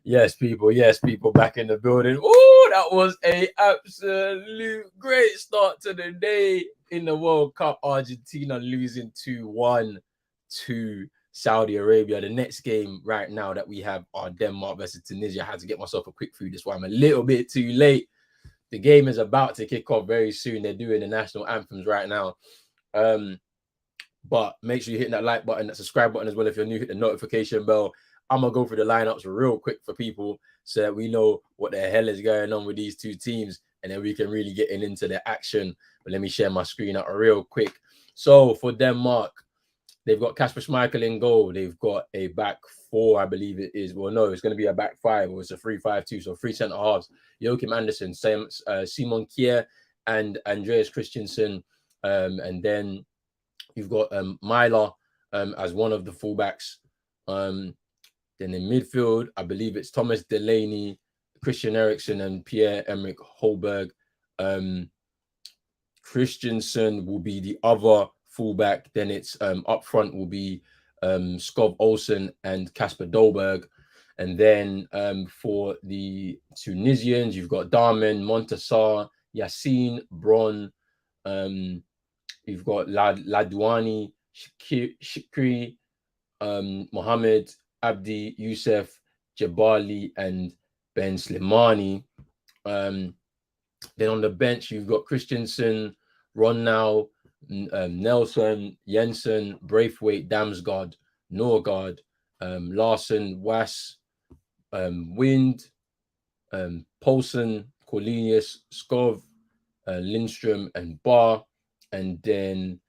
Yes, people back in the building. Oh, that was a absolute great start to the day in the World Cup. Argentina losing 2-1 to Saudi Arabia. The next game right now that we have are Denmark versus Tunisia. I had to get myself a quick food. That's why I'm a little bit too late. The game is about to kick off very soon. They're doing the national anthems right now. But make sure you hit that like button, that subscribe button as well. If you're new, hit the notification bell. I'm going to go through the lineups real quick for people so that we know what the hell is going on with these two teams. And then we can really get into the action. But let me share my screen out real quick. So for Denmark, they've got Kasper Schmeichel in goal. They've got a back four, I believe it is. Well, no, it's going to be a back five. Or it's a 3-5-2. So three centre halves. Joachim Andersen, Simon Kjær, and Andreas Christensen. And then you've got Myler as one of the fullbacks. Then in midfield, I believe it's Thomas Delaney, Christian Eriksen, and Pierre-Emerick Holberg. Christensen will be the other fullback. Then it's up front will be Skov Olsen and Kasper Dolberg. And then for the Tunisians, you've got Darmen, Montassar, Yassine, Bron. You've got Ladouani, Shikri, Mohamed, Abdi, Youssef, Jabali, and Ben Slimani. Then on the bench, you've got Christensen, Ronau, Nelson, Jensen, Braithwaite, Damsgaard, Norgard, Larson, Was, Wind, Poulsen, Cornelius, Skov, Lindstrom, and Barr. And then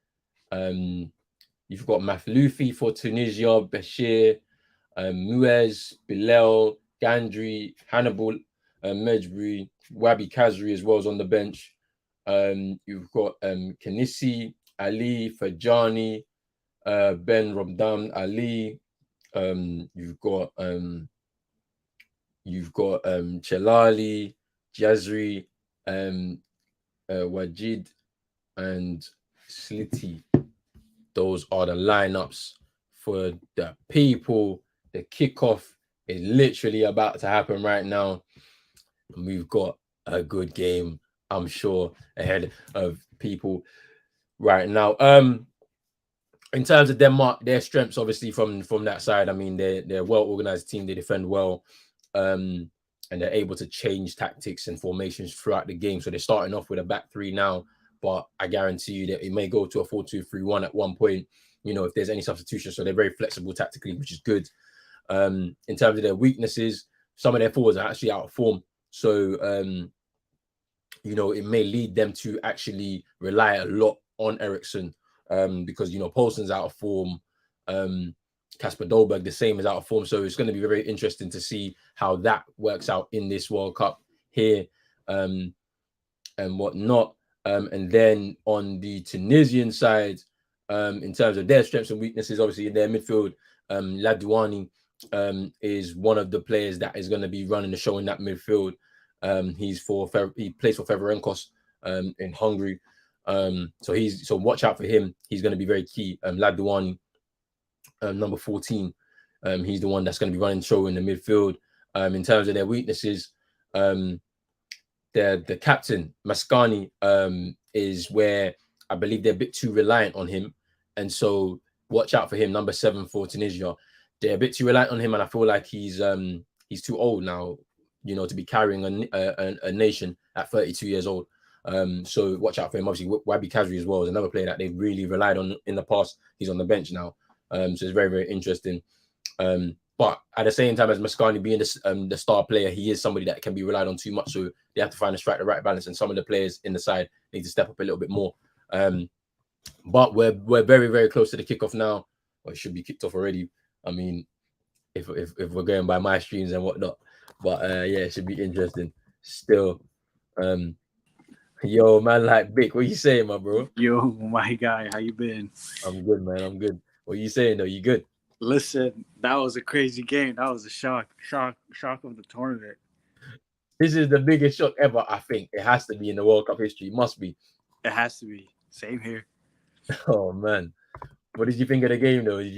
you've got Mafloufi for Tunisia, Bashir, Muez, Bilal, Gandry, Hannibal, Medbury, Wabi Kazri as well as on the bench. You've got Kanisi, Ali, Fajani, Ben Romdam, Ali. You've got Chelali, Jazri, Wajid, and Slitty. Those are the lineups for the people. The kickoff is literally about to happen right now. And we've got a good game, I'm sure, ahead of people right now. In terms of Denmark, their strengths, obviously, from that side, I mean, they're a well-organized team. They defend well. And they're able to change tactics and formations throughout the game. So they're starting off with a back three now. But I guarantee you that it may go to a 4-2-3-1 at one point, if there's any substitution. So they're very flexible tactically, which is good. In terms of their weaknesses, some of their forwards are actually out of form. So, it may lead them to actually rely a lot on Eriksen because, Poulsen's out of form. Kasper Dolberg, the same, is out of form. So it's going to be very interesting to see how that works out in this World Cup here and whatnot. And then on the Tunisian side, in terms of their strengths and weaknesses, obviously in their midfield, Ladouani is one of the players that is going to be running the show in that midfield. He plays for Feverenkos in Hungary. So watch out for him. He's going to be very key. Ladouani, number 14. He's the one that's going to be running the show in the midfield. In terms of their weaknesses, the captain, Mascani, is where I believe they're a bit too reliant on him. And so watch out for him, number 7 for Tunisia. They're a bit too reliant on him, and I feel like he's too old now, to be carrying a nation at 32 years old. So watch out for him. Obviously, Wabi Kazri as well is another player that they've really relied on in the past. He's on the bench now. So it's very, very interesting. But at the same time as Mascani being the star player, he is somebody that can be relied on too much. So they have to strike the right balance. And some of the players in the side need to step up a little bit more. But we're very, very close to the kickoff now. Well, it should be kicked off already. I mean, if we're going by my streams and whatnot. But yeah, it should be interesting. Still, yo, man, like Vic, what you saying, my bro? Yo, my guy, how you been? I'm good, man. I'm good. What you saying though? You good? Listen, that was a crazy game. That was a shock of the tournament. This is the biggest shock ever. I think it has to be in the World Cup history. It must be. It has to be. Same here. Oh man, what did you think of the game though? Did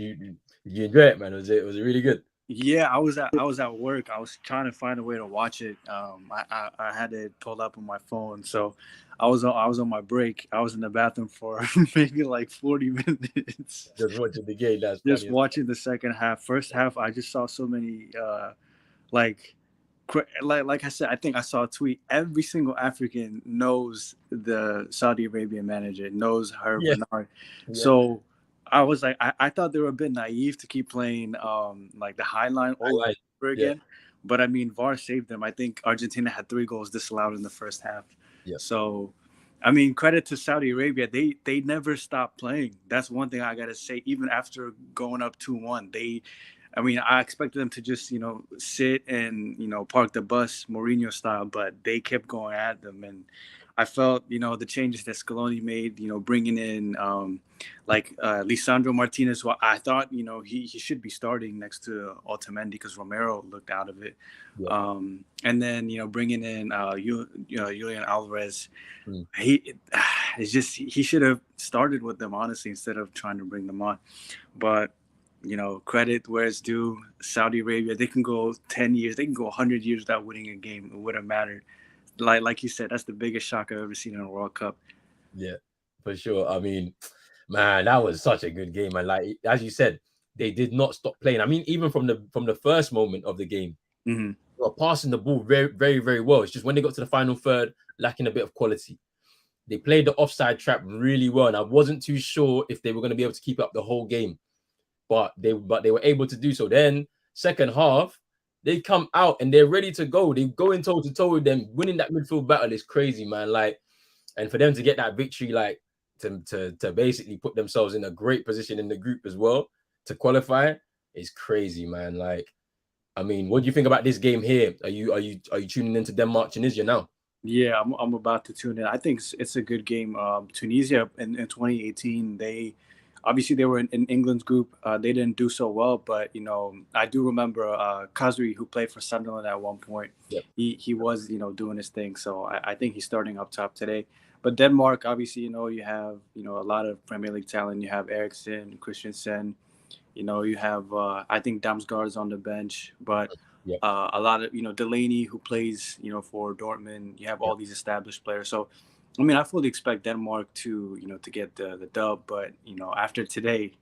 you enjoy it, man? Was it really good? Yeah, I was at work. I was trying to find a way to watch it. I had it pulled up on my phone, so I was on my break. I was in the bathroom for maybe like 40 minutes, Just watching the game. That's just funny. watching the second half. First half, I just saw so many like like I said, I think I saw a tweet. Every single African knows the Saudi Arabian manager, knows her Yeah, Bernard. yeah. So I was like, I thought they were a bit naive to keep playing like the high line I over and like. over Yeah, again. But I mean, VAR saved them. I think Argentina had 3 goals disallowed in the first half. yeah. So I mean, credit to Saudi Arabia. They never stopped playing. That's one thing I gotta say. Even after going up 2-1, I mean, I expected them to just, sit and, park the bus Mourinho style, but they kept going at them. And I felt, the changes that Scaloni made, bringing in Lisandro Martinez, who I thought, he should be starting next to Otamendi because Romero looked out of it. Yeah. And then, bringing in Julian Alvarez, Mm. he it's just he should have started with them honestly instead of trying to bring them on. But credit where it's due. Saudi Arabia, they can go 10 years, they can go 100 years without winning a game. It wouldn't matter. Like you said, that's the biggest shock I've ever seen in a World Cup. Yeah, for sure. I mean, man, that was such a good game. And like as you said, they did not stop playing. I mean, even from the first moment of the game, Hmm. they were passing the ball very, very, very well. It's just when they got to the final third, lacking a bit of quality. They played the offside trap really well, and I wasn't too sure if they were going to be able to keep up the whole game, but they were able to do so. Then second half, they come out and they're ready to go. They go in toe to toe with them. Winning that midfield battle is crazy, man. Like, and for them to get that victory, like to basically put themselves in a great position in the group as well to qualify is crazy, man. Like, I mean, what do you think about this game here? Are you tuning into Denmark, Tunisia now? Yeah, I'm about to tune in. I think it's a good game. Tunisia in 2018, they were in England's group. They didn't do so well, but I do remember Kazri, who played for Sunderland at one point. Yep. He was doing his thing. So I think he's starting up top today. But Denmark, obviously, you have a lot of Premier League talent. You have Eriksen, Christensen. You have I think Damsgaard's on the bench, but Yep. a lot of Delaney, who plays for Dortmund. You have Yep. all these established players. So I mean, I fully expect Denmark to get the dub, but after today,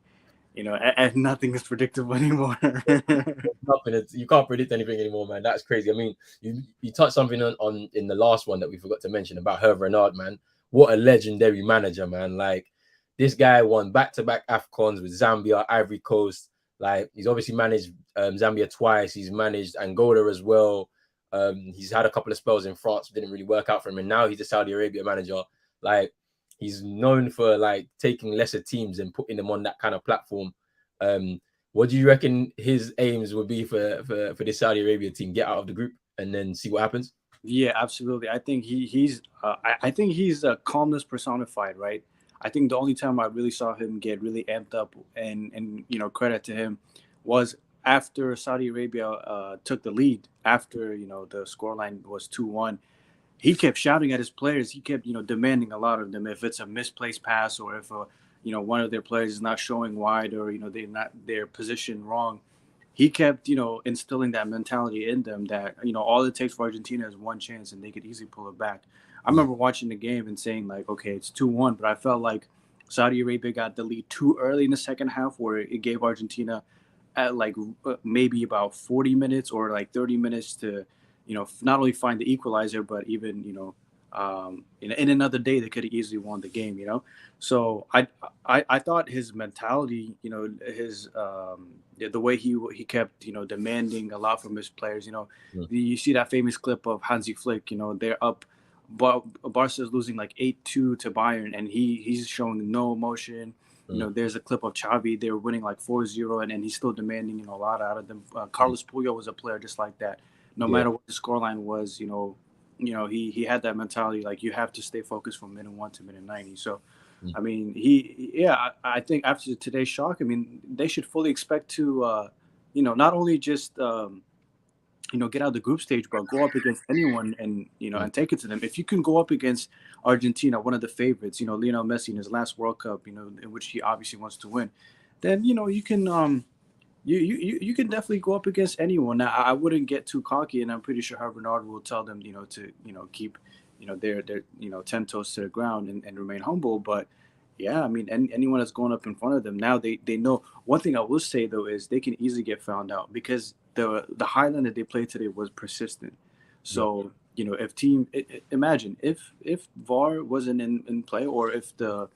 nothing is predictable anymore. Nothing. You can't predict anything anymore, man. That's crazy. I mean, you touched something on in the last one that we forgot to mention about Hervé Renard, man. What a legendary manager, man. Like, this guy won back-to-back AFCONs with Zambia, Ivory Coast. Like, he's obviously managed Zambia twice. He's managed Angola as well. He's had a couple of spells in France, didn't really work out for him, and now he's a Saudi Arabia manager. Like, he's known for like taking lesser teams and putting them on that kind of platform. Um, what do you reckon his aims would be for this Saudi Arabia team? Get out of the group and then see what happens. Yeah, absolutely. I think I think he's calmness personified, right? I think the only time I really saw him get really amped up, and credit to him, was after Saudi Arabia took the lead after the scoreline was 2-1. He kept shouting at his players. He kept demanding a lot of them. If it's a misplaced pass, or if one of their players is not showing wide, or they're not their position wrong, he kept instilling that mentality in them that all it takes for Argentina is one chance and they could easily pull it back. I remember watching the game and saying like, okay, it's 2-1, but I felt like Saudi Arabia got the lead too early in the second half, where it gave Argentina at like maybe about 40 minutes or like 30 minutes to not only find the equalizer, but even in another day they could have easily won the game. So I thought his mentality, his the way he kept demanding a lot from his players. Mm. You see that famous clip of Hansi Flick. They're up. Barca's losing like 8-2 to Bayern, and he's showing no emotion. Mm. There's a clip of Xavi. They were winning like 4-0, and he's still demanding a lot out of them. Carlos Puyol was a player just like that. No Yeah. matter what the scoreline was, he had that mentality, like you have to stay focused from minute 1 to minute 90. So, Mm. I mean, I think after today's shock, I mean, they should fully expect to, not only just get out of the group stage, but go up against anyone and Mm. and take it to them. If you can go up against Argentina, one of the favorites, Lionel Messi in his last World Cup, in which he obviously wants to win, then you can You can definitely go up against anyone. Now, I wouldn't get too cocky, and I'm pretty sure Herb Bernard will tell them, to keep, their 10 toes to the ground and remain humble. But yeah, I mean, anyone that's going up in front of them now, they know. One thing I will say though is they can easily get found out because the Highland that they played today was persistent. Yep. So if imagine if VAR wasn't in play, or if the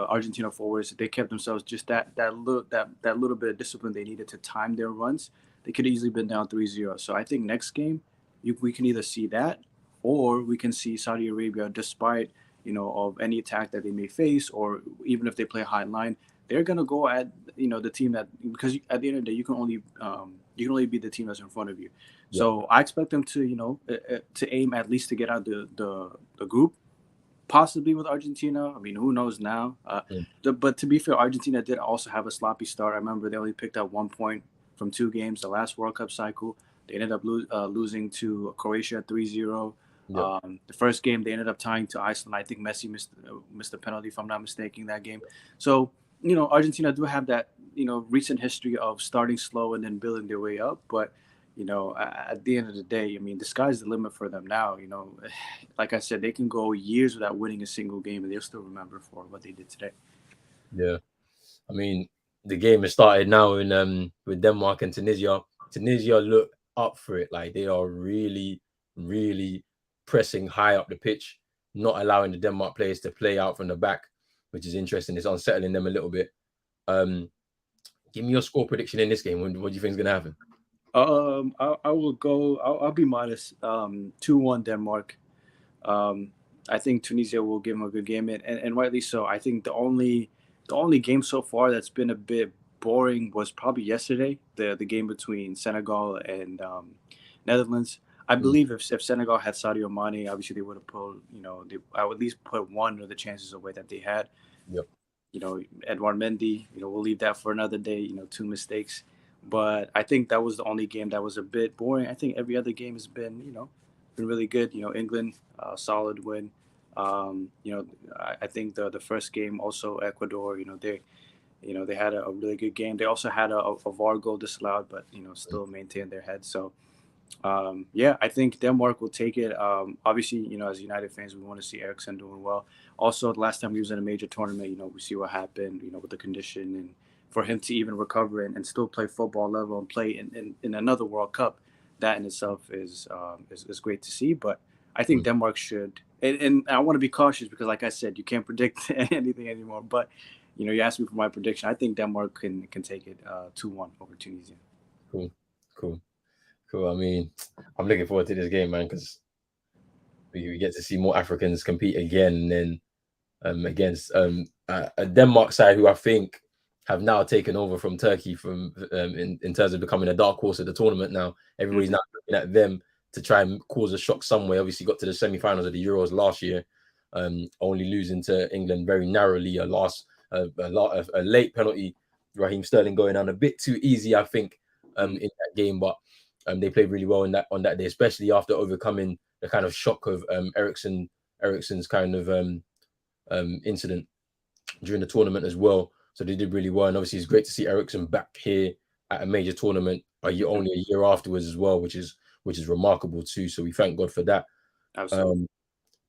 Argentina forwards, they kept themselves just that little bit of discipline they needed to time their runs, they could easily been down 3-0. So I think next game we can either see that, or we can see Saudi Arabia, despite of any attack that they may face, or even if they play high line, they're gonna go at the team that, because at the end of the day you can only beat the team that's in front of you. Yep. So I expect them to to aim at least to get out the group, possibly with Argentina. I mean, who knows now? Mm. But to be fair, Argentina did also have a sloppy start. I remember they only picked up 1 point from 2 games the last World Cup cycle. They ended up losing to Croatia 3-0. Yep. The first game they ended up tying to Iceland. I think Messi missed a penalty, if I'm not mistaken, that game. So Argentina do have that recent history of starting slow and then building their way up. But at the end of the day, I mean, the sky's the limit for them now. Like I said, they can go years without winning a single game, and they'll still remember for what they did today. Yeah. I mean, the game has started now in with Denmark and Tunisia. Tunisia look up for it. Like they are really, really pressing high up the pitch, not allowing the Denmark players to play out from the back, which is interesting. It's unsettling them a little bit. Um, Give me your score prediction in this game. What do you think is gonna happen? I will go. I'll be modest. 2-1 Denmark. Um, I think Tunisia will give them a good game, and rightly so. I think the only game so far that's been a bit boring was probably yesterday, the game between Senegal and Netherlands. I Mm. believe if Senegal had Sadio Mane, obviously they would have pulled. I would at least put one of the chances away that they had. Yep. Edouard Mendy, we'll leave that for another day, 2 mistakes. But I think that was the only game that was a bit boring. I think every other game has been really good. England, solid win. I think the first game also Ecuador, they had a really good game. They also had a VAR goal disallowed, but still maintained their head. So yeah, I think Denmark will take it. Obviously, as United fans, we want to see Ericsson doing well. Also, the last time he was in a major tournament, we see what happened, with the condition, and for him to even recover and still play football level and play in another World Cup, that in itself is great to see. But I think Mm. Denmark should, and I want to be cautious because, like I said, you can't predict anything anymore. But you asked me for my prediction. I think Denmark can take it 2-1 over Tunisia. Cool. Cool. Cool. I mean, I'm looking forward to this game, man, because we get to see more Africans compete again, and then against a Denmark side who I think have now taken over from Turkey from in terms of becoming a dark horse of the tournament. Now everybody's Mhm. now looking at them to try and cause a shock somewhere. Obviously, got to the semi-finals of the Euros last year, only losing to England very narrowly. A late penalty, Raheem Sterling going down a bit too easy, I think, in that game. But they played really well in that on that day, especially after overcoming the kind of shock of Ericsson's kind of incident during the tournament as well. So they did really well, and obviously it's great to see Ericsson back here at a major tournament only a year afterwards as well, which is remarkable too. So we thank God for that. Absolutely. Um,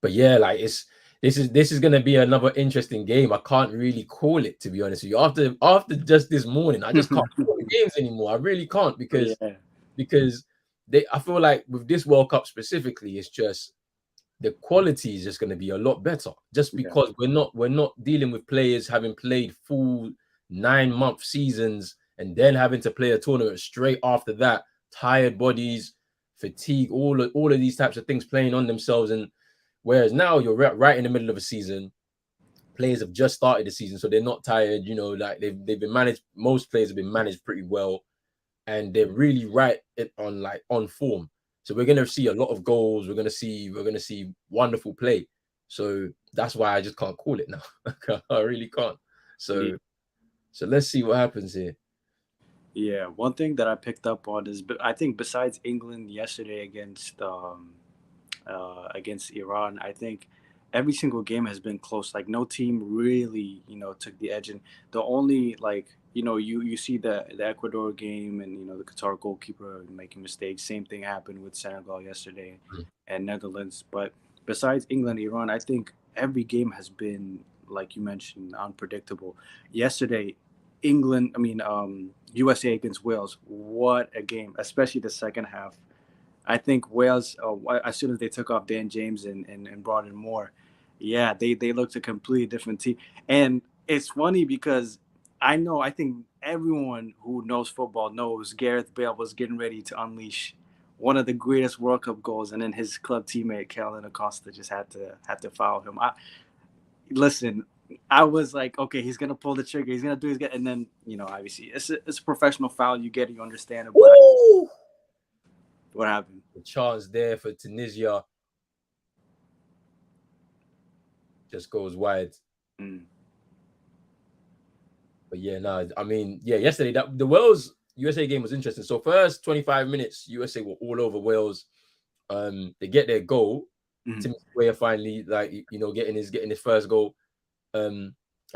but yeah, like this is gonna be another interesting game. I can't really call it, to be honest with you. After just this morning, I just can't call the games anymore. I really can't Yeah. because I feel like with this World Cup specifically, it's just the quality is just going to be a lot better just Yeah. because we're not dealing with players having played full 9-month seasons and then having to play a tournament straight after that, tired bodies, fatigue, all of these types of things playing on themselves. And whereas now you're right in the middle of a season, players have just started the season, so they're not tired, like they've been managed. Most players have been managed pretty well, and they're really on form. So we're gonna see a lot of goals. We're gonna see wonderful play. So that's why I just can't call it now. I really can't. Yeah. So let's see what happens here. Yeah. One thing that I picked up on is, but I think besides England yesterday against Iran, I think every single game has been close. Like no team really, took the edge. And the only you see the Ecuador game, and the Qatar goalkeeper making mistakes. Same thing happened with Senegal yesterday Mm. and Netherlands. But besides England, Iran, I think every game has been, like you mentioned, unpredictable. Yesterday, USA against Wales. What a game, especially the second half. I think Wales, as soon as they took off Dan James and brought in Moore, yeah, they looked a completely different team. And it's funny because I think everyone who knows football knows Gareth Bale was getting ready to unleash one of the greatest World Cup goals, and then his club teammate Kellen Acosta just had to foul him. Listen, I was like, okay, he's gonna pull the trigger, he's gonna do his get, and then obviously it's a professional foul. You get it, you understand it, but what happened? The chance there for Tunisia just goes wide. Mm. But yeah, no, I mean, yeah, yesterday the Wales USA game was interesting. So first 25 minutes, USA were all over Wales. They get their goal. Mm-hmm. Tim Weah finally, getting his first goal. I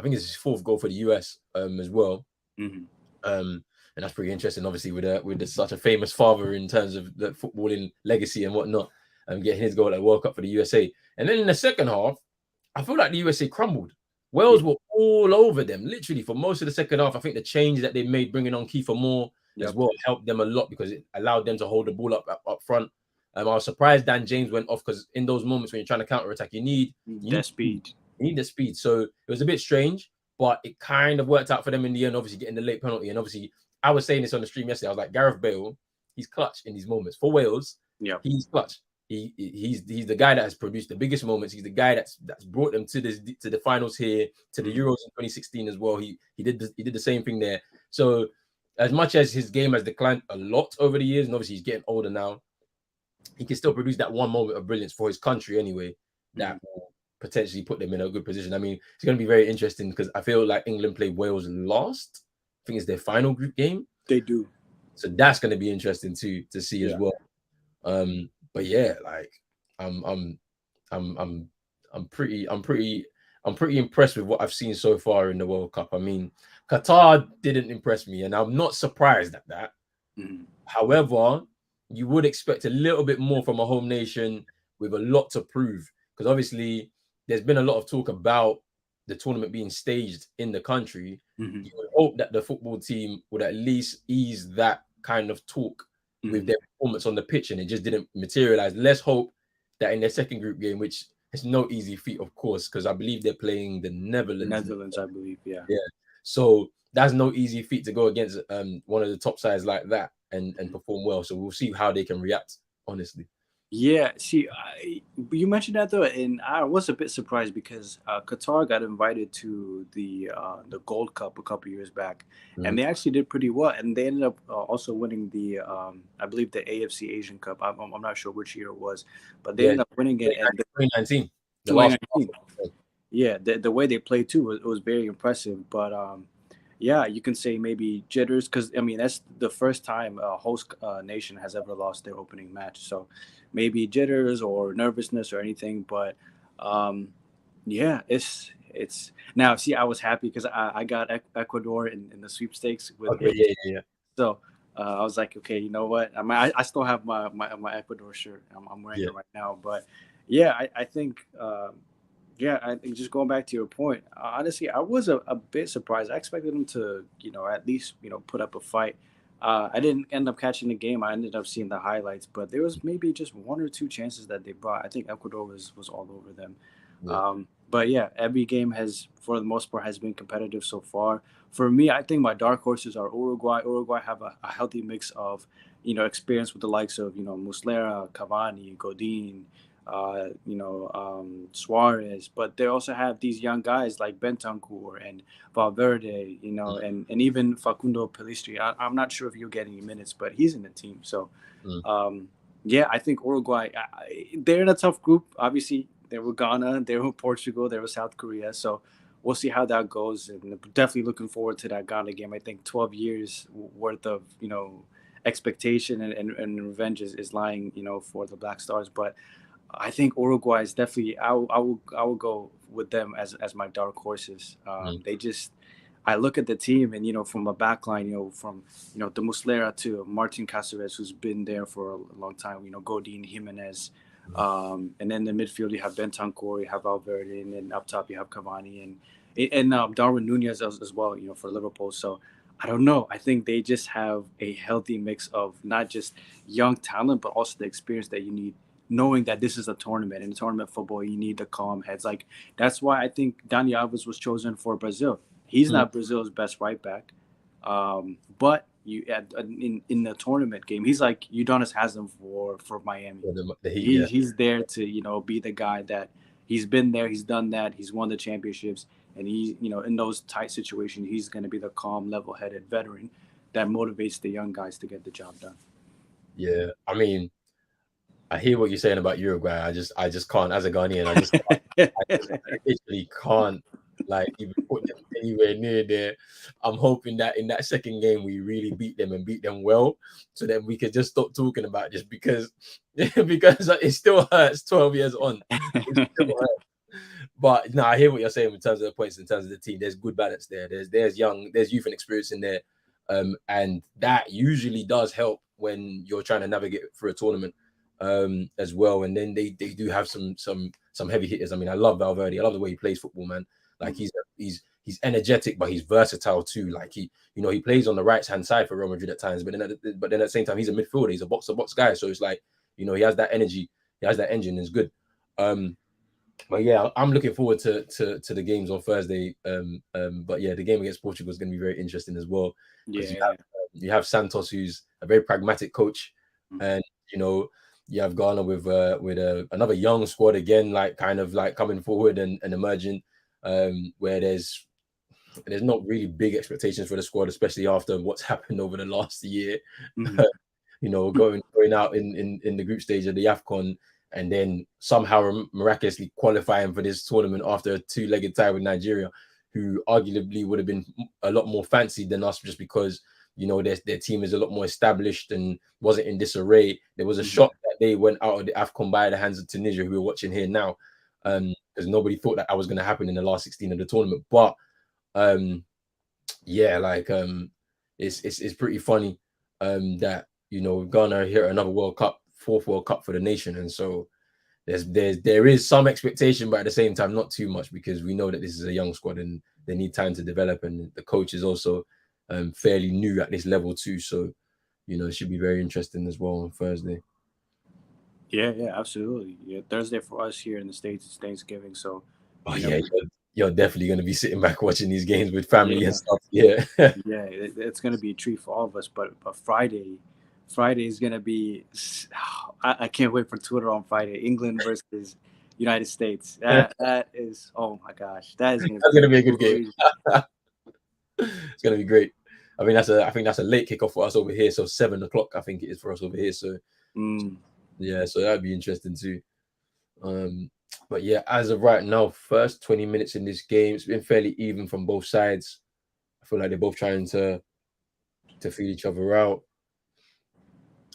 think it's his fourth goal for the US as well. Mm-hmm. And that's pretty interesting, obviously, with such a famous father in terms of the footballing legacy and whatnot, and getting his goal at the World Cup for the USA. And then in the second half, I feel like the USA crumbled. Wales were all over them, literally, for most of the second half. I think the change that they made, bringing on Kiefer Moore as well, helped them a lot because it allowed them to hold the ball up front. I was surprised Dan James went off because in those moments when you're trying to counter-attack, you need speed. You need the speed. So it was a bit strange, but it kind of worked out for them in the end, obviously getting the late penalty. And obviously, I was saying this on the stream yesterday. I was like, Gareth Bale, he's clutch in these moments. For Wales, he's clutch. He's the guy that has produced the biggest moments. He's the guy that's brought them to the finals here, to the Euros in 2016 as well. He did the same thing there. So as much as his game has declined a lot over the years, and obviously he's getting older now, he can still produce that one moment of brilliance for his country anyway. That will potentially put them in a good position. I mean, it's going to be very interesting because I feel like England played Wales last. I think it's their final group game. They do. So that's going to be interesting to see as well. But yeah, like I'm pretty impressed with what I've seen so far in the World Cup. I mean, Qatar didn't impress me, and I'm not surprised at that. However, you would expect a little bit more from a home nation with a lot to prove, because obviously there's been a lot of talk about the tournament being staged in the country. You would hope that the football team would at least ease that kind of talk with their performance on the pitch, and it just didn't materialize. Let's hope that in their second group game, which is no easy feat, of course, because I believe they're playing the Netherlands. I believe, yeah. So that's no easy feat to go against one of the top sides like that and perform well. So we'll see how they can react, honestly. Yeah, see, you mentioned that though, and I was a bit surprised because Qatar got invited to the Gold Cup a couple years back, and they actually did pretty well, and they ended up also winning the I believe the AFC Asian Cup. I'm not sure which year it was, but they ended up winning it. 2019. 2019. Yeah, the way they played too was very impressive, but yeah, you can say maybe jitters, because I mean that's the first time a host nation has ever lost their opening match. So maybe jitters or nervousness or anything. But yeah, it's now. See, I was happy because I got Ecuador in the sweepstakes with. Yeah. So I was like, okay, you know what? I still have my Ecuador shirt. I'm wearing it right now. But yeah, I think. Yeah, I think just going back to your point, honestly, I was a bit surprised. I expected them to, at least, put up a fight. I didn't end up catching the game. I ended up seeing the highlights, but there was maybe just one or two chances that they brought. I think Ecuador was all over them. But yeah, every game has, for the most part, has been competitive so far. For me, I think my dark horses are Uruguay. Uruguay have a healthy mix of, experience with the likes of, Muslera, Cavani, Godin, Suarez, but they also have these young guys like Bentancur and Valverde, and even Facundo Pellistri. I'm not sure if you'll get any minutes, but he's in the team. So, yeah, I think Uruguay, they're in a tough group. Obviously, they were Ghana, they were Portugal, they were South Korea. So we'll see how that goes. And definitely looking forward to that Ghana game. I think 12 years worth of, expectation and revenge is lying, for the Black Stars. But I think Uruguay is definitely. I will go with them as my dark horses. Mm. They just. I look at the team, and from a back line, from the Muslera to Martin Caceres, who's been there for a long time. Godin, Jimenez, and then in the midfield you have Bentancur, you have Valverde, and then up top you have Cavani and Darwin Nunez as well. For Liverpool. So I don't know. I think they just have a healthy mix of not just young talent, but also the experience that you need, knowing that this is a tournament. In tournament football, you need the calm heads. Like that's why I think Dani Alves was chosen for Brazil. He's Mm. not Brazil's best right back, but in the tournament game, he's like Udonis has him for Miami. Yeah, the Heat, yeah. He's there to be the guy that he's been there, he's done that, he's won the championships, and he in those tight situations, he's going to be the calm, level-headed veteran that motivates the young guys to get the job done. Yeah, I mean, I hear what you're saying about Uruguay. I just can't, as a Ghanaian, I literally can't like even put them anywhere near there. I'm hoping that in that second game we really beat them and beat them well, so then we could just stop talking about this because because it still hurts 12 years on. It still hurts. But no, I hear what you're saying in terms of the points, in terms of the team. There's good balance there. There's youth and experience in there, and that usually does help when you're trying to navigate through a tournament as well. And then they do have some heavy hitters. I mean, I love Valverde. I love the way he plays football, man. Like he's energetic, but he's versatile too. Like he plays on the right hand side for Real Madrid at times, but then at the same time he's a midfielder. He's a box to box guy. So it's like he has that energy, he has that engine. It's good. But yeah, I'm looking forward to the games on Thursday. But yeah, the game against Portugal is going to be very interesting as well because Yeah. you have Santos, who's a very pragmatic coach, and you know you have Ghana with another young squad again, like kind of like coming forward and emerging, where there's not really big expectations for the squad, especially after what's happened over the last year. Mhm. Going out in the group stage of the AFCON and then somehow miraculously qualifying for this tournament after a two-legged tie with Nigeria, who arguably would have been a lot more fancied than us just because their team is a lot more established and wasn't in disarray. There was a shock that they went out of the AFCON by the hands of Tunisia, who we're watching here now, because nobody thought that was going to happen in the last 16 of the tournament. But yeah, like it's pretty funny that Ghana hit another World Cup, fourth World Cup for the nation, and so there is some expectation, but at the same time not too much because we know that this is a young squad and they need time to develop, and the coach is also fairly new at this level too, so it should be very interesting as well on Thursday. Yeah, absolutely. Yeah, Thursday for us here in the States is Thanksgiving, so Oh you know, yeah, you're definitely going to be sitting back watching these games with family yeah, and stuff. Yeah. it's gonna be a treat for all of us. But Friday is gonna be. I can't wait for Twitter on Friday. England versus United States. That is, oh my gosh, that is gonna That's gonna be a good game. crazy. It's gonna be great. I think that's a late kickoff for us over here. So 7 o'clock, I think it is for us over here. So yeah, so that'd be interesting too. But yeah, as of right now, first 20 minutes in this game, it's been fairly even from both sides. I feel like they're both trying to feel each other out.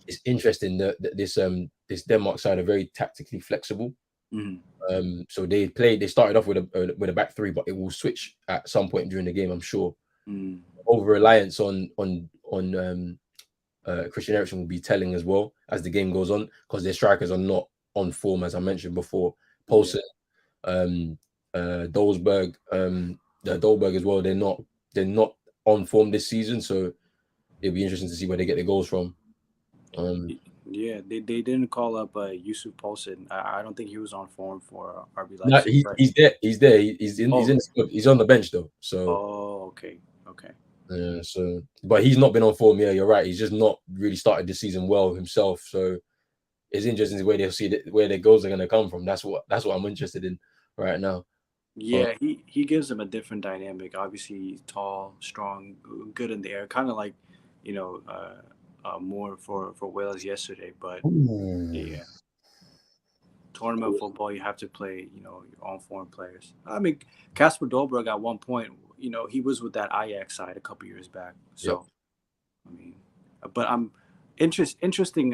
It's interesting that this Denmark side are very tactically flexible. So they started off with a back three, but it will switch at some point during the game, I'm sure. Over reliance on Christian Eriksen will be telling as well as the game goes on because their strikers are not on form, as I mentioned before. Poulsen, Dolberg, Dolberg as well. They're not on form this season, so it'll be interesting to see where they get their goals from. Yeah, they didn't call up Yusuf Poulsen. I don't think he was on form for RB No, Leipzig. he's there. He's there. He's in the squad. He's on the bench though. So Okay. yeah. So, but he's not been on form. Yeah, you're right. He's just not really started the season well himself. So it's interesting where they'll see where their goals are going to come from. That's what I'm interested in right now. Yeah, he gives him a different dynamic. Obviously, he's tall, strong, good in the air, kind of like, more for Wales yesterday. But yeah, tournament football, you have to play, your own foreign players. I mean, Casper Dolberg at one point, he was with that Ajax side a couple years back. Yep. So, I mean, but Interesting.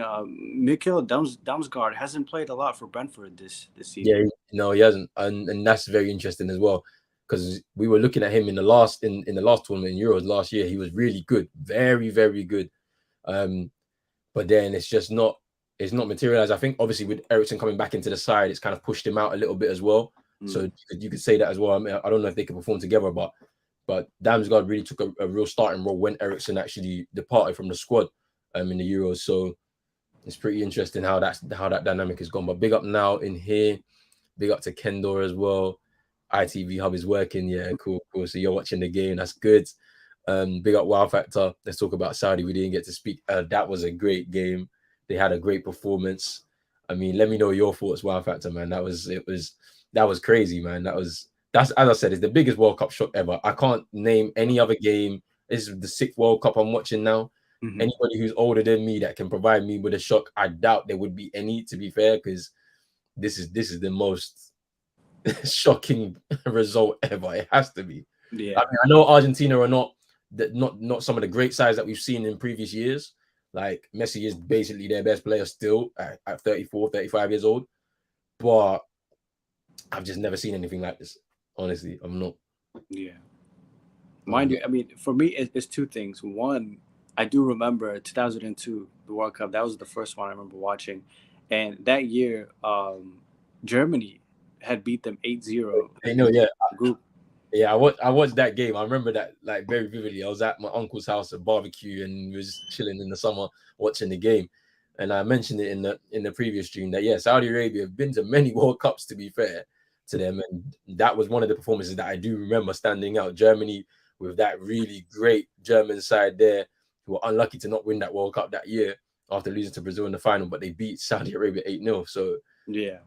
Mikel Damsgaard hasn't played a lot for Brentford this Yeah, season. no, he hasn't, and that's very interesting as well because we were looking at him in the last tournament in Euros last year. He was really good, very very good. But then it's not materialized. I think obviously with Ericsson coming back into the side, it's kind of pushed him out a little bit as well. So you could say that as well. I mean, I don't know if they can perform together, but Damsgaard really took a real starting role when Ericsson actually departed from the squad in the Euros. So it's pretty interesting how that dynamic has gone. But big up now in here, big up to Kendor as well. ITV Hub is working. Yeah, cool. So you're watching the game. That's good. Big up Wow Factor. Let's talk about Saudi. We didn't get to speak. That was a great game. They had a great performance. I mean, let me know your thoughts, Wow Factor, man. That was crazy, man. That's as I said, it's the biggest World Cup shock ever. I can't name any other game. This is the 6th World Cup I'm watching now. Anybody who's older than me that can provide me with a shock, I doubt there would be any, to be fair, because this is the most shocking result ever. It has to be. Yeah. I mean, I know Argentina are not some of the great sides that we've seen in previous years. Like Messi is basically their best player still at 34, 35 years old. But I've just never seen anything like this. Honestly, I'm not. Yeah. Mind you, I mean, for me, it's two things. One, I do remember 2002, the World Cup. That was the first one I remember watching. And that year, Germany had beat them 8-0 I know, yeah. group. Yeah, I watched that game. I remember that like very vividly. I was at my uncle's house at barbecue and we was chilling in the summer watching the game. And I mentioned it in the previous stream that yeah, Saudi Arabia have been to many World Cups to be fair to them. And that was one of the performances that I do remember standing out. Germany with that really great German side there who were unlucky to not win that World Cup that year after losing to Brazil in the final, but they beat Saudi Arabia 8-0. So yeah.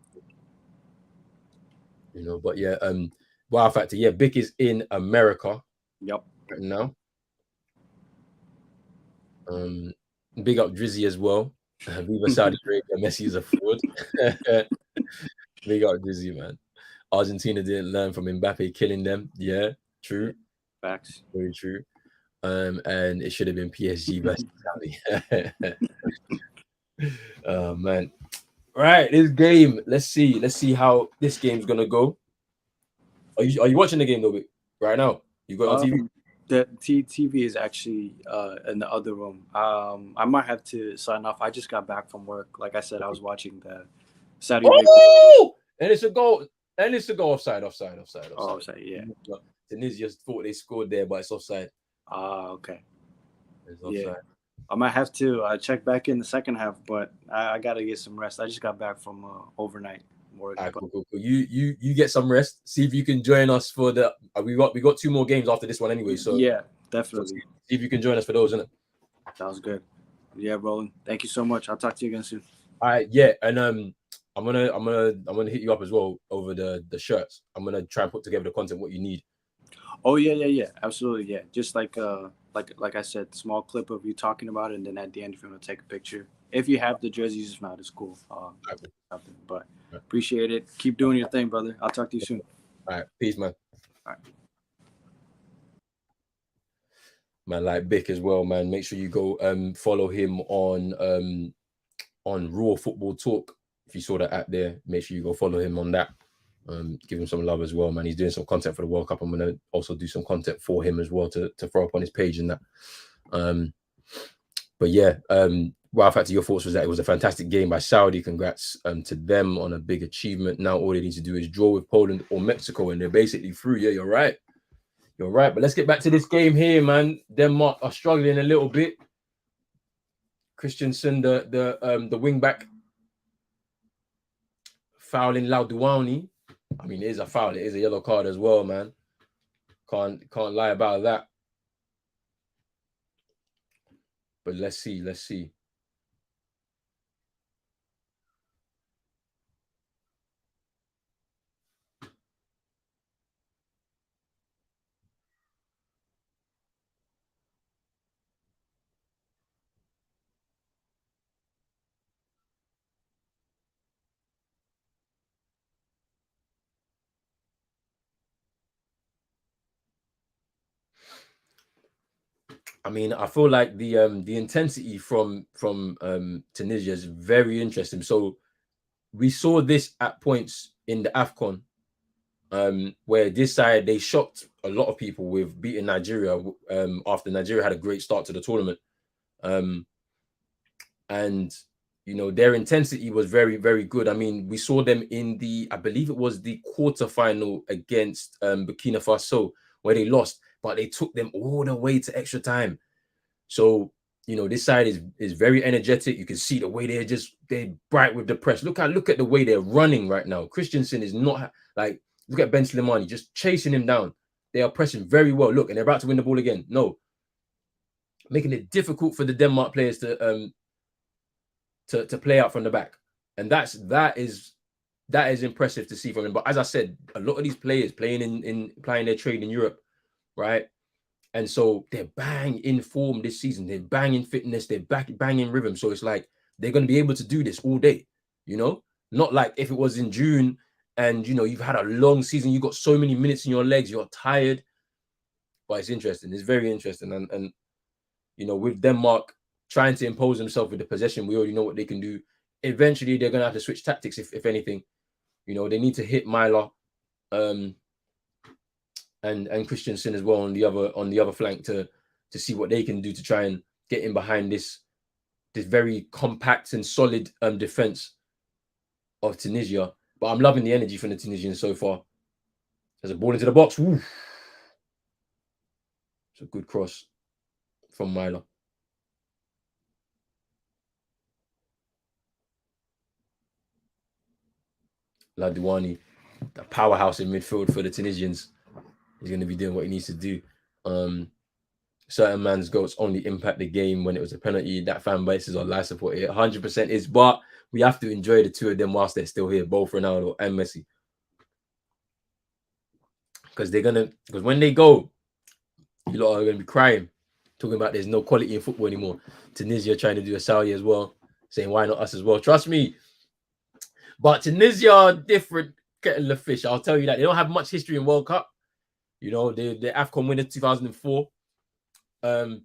But yeah, Wow Factor, yeah, Bick is in America Yep. right now. Big up Drizzy as well. Viva Saudi Arabia, Messi is a fraud. Big up Drizzy, man. Argentina didn't learn from Mbappe killing them. Yeah, true. Facts. Very true. And it should have been PSG versus Saudi. Oh man. Right, this game. Let's see how this game's gonna go. Are you watching the game though, Vic? Right now? You got on TV? The TV is actually in the other room. I might have to sign off. I just got back from work. Like I said, I was watching the Saudi Arabia. Oh! And it's a goal. And it's a goal offside. Oh, offside, yeah. Tunisia thought they scored there, but it's offside. Okay. It's offside. Yeah. I might have to check back in the second half, but I got to get some rest. I just got back from overnight work. Right, cool. You get some rest. See if you can join us for the. We got 2 more games after this one anyway. So yeah, definitely. So see if you can join us for those, isn't it? Sounds good. Yeah, Roland. Thank you so much. I'll talk to you again soon. All right, yeah, and I'm gonna hit you up as well over the shirts. I'm gonna try and put together the content what you need. Oh yeah, absolutely, yeah. Just like I said, small clip of you talking about it, and then at the end, if you want to take a picture, if you have the jerseys, if not, it's cool. Something, but appreciate it. Keep doing your thing, brother. I'll talk to you soon. All right, peace, man. All right. Man, like Bick as well, man. Make sure you go follow him on Raw Football Talk. If you saw that app there, make sure you go follow him on that. Give him some love as well, man. He's doing some content for the World Cup. I'm gonna also do some content for him as well to throw up on his page and that. But yeah, Wow Factor, your thoughts was that it was a fantastic game by Saudi. Congrats to them on a big achievement. Now all they need to do is draw with Poland or Mexico, and they're basically through. Yeah, you're right. You're right. But let's get back to this game here, man. Denmark are struggling a little bit. Christensen, the wing back, fouling Laudouani. I mean, it is a foul. It is a yellow card as well, man. Can't lie about that. But let's see. I mean, I feel like the intensity from Tunisia is very interesting. So we saw this at points in the AFCON, where this side they shocked a lot of people with beating Nigeria after Nigeria had a great start to the tournament. And you know, their intensity was very, very good. I mean, we saw them in I believe it was the quarterfinal against Burkina Faso, where they lost, but they took them all the way to extra time. So, you know, this side is very energetic. You can see the way they're bright with the press. Look at the way they're running right now. Christensen is not like, look at Ben Slimani just chasing him down. They are pressing very well. Look, and they're about to win the ball again. No, making it difficult for the Denmark players to play out from the back, and that is impressive to see from him. But as I said, a lot of these players playing their trade in Europe, right? And so they're bang in form this season. They're bang in fitness. They're bang in rhythm. So it's like they're going to be able to do this all day, you know? Not like if it was in June and, you know, you've had a long season, you got so many minutes in your legs, you're tired. But it's interesting. It's very interesting. And you know, with Denmark trying to impose themselves with the possession, we already know what they can do. Eventually, they're going to have to switch tactics, if anything. You know, they need to hit Myla and Christensen as well on the other flank to see what they can do to try and get in behind this very compact and solid defense of Tunisia. But I'm loving the energy from the Tunisians so far. There's a ball into the box. Woo. It's a good cross from Myla. Ladouani, the powerhouse in midfield for the Tunisians, is going to be doing what he needs to do. Certain man's goals only impact the game when it was a penalty. That fan base is on live support. It 100% is, but we have to enjoy the two of them whilst they're still here, both Ronaldo and Messi. Because when they go, you lot are going to be crying, talking about there's no quality in football anymore. Tunisia trying to do a Saudi as well, saying why not us as well. Trust me. But Tunisia are different kettle of fish. I'll tell you that. They don't have much history in World Cup. You know, they're AFCON winner 2004.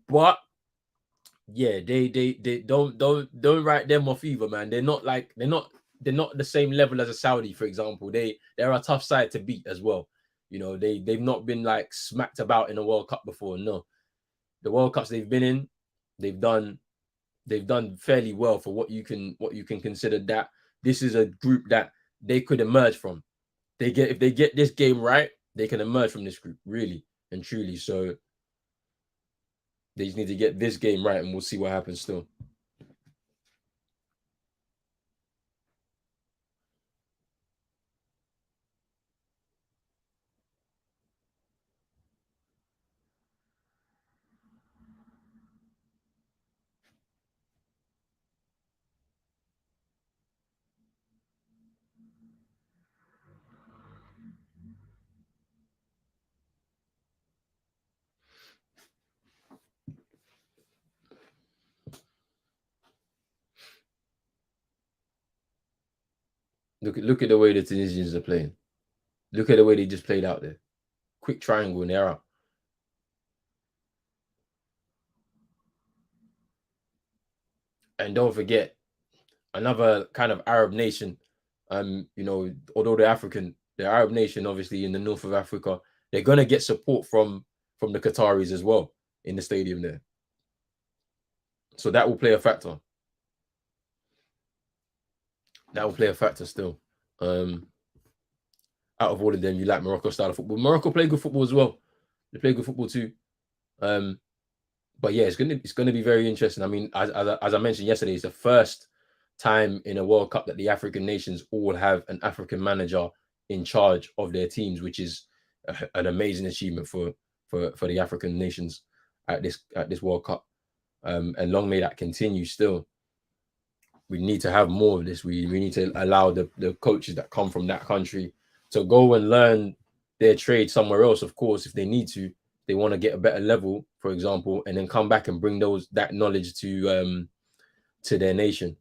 But yeah, they don't write them off either, man. They're not the same level as a Saudi, for example. They're a tough side to beat as well. You know, they've not been like smacked about in a World Cup before. No, the World Cups they've been in, they've done fairly well for what you can consider that this is a group that they could emerge from. If they get this game right, they can emerge from this group, really and truly. So they just need to get this game right, and we'll see what happens still. Look at the way the Tunisians are playing. Look at the way they just played out there. Quick triangle and they're out. And don't forget, another kind of Arab nation. You know, although the Arab nation, obviously in the north of Africa, they're gonna get support from the Qataris as well in the stadium there. So that will play a factor. That will play a factor still. Out of all of them, you like Morocco style of football. Morocco play good football as well. They play good football too. But yeah, it's gonna be very interesting. I mean, as I mentioned yesterday, it's the first time in a World Cup that the African nations all have an African manager in charge of their teams, which is an amazing achievement for the African nations at this World Cup. And long may that continue still. We need to have more of this. We need to allow the coaches that come from that country to go and learn their trade somewhere else, of course, if they need to. They want to get a better level, for example, and then come back and bring that knowledge to their nation.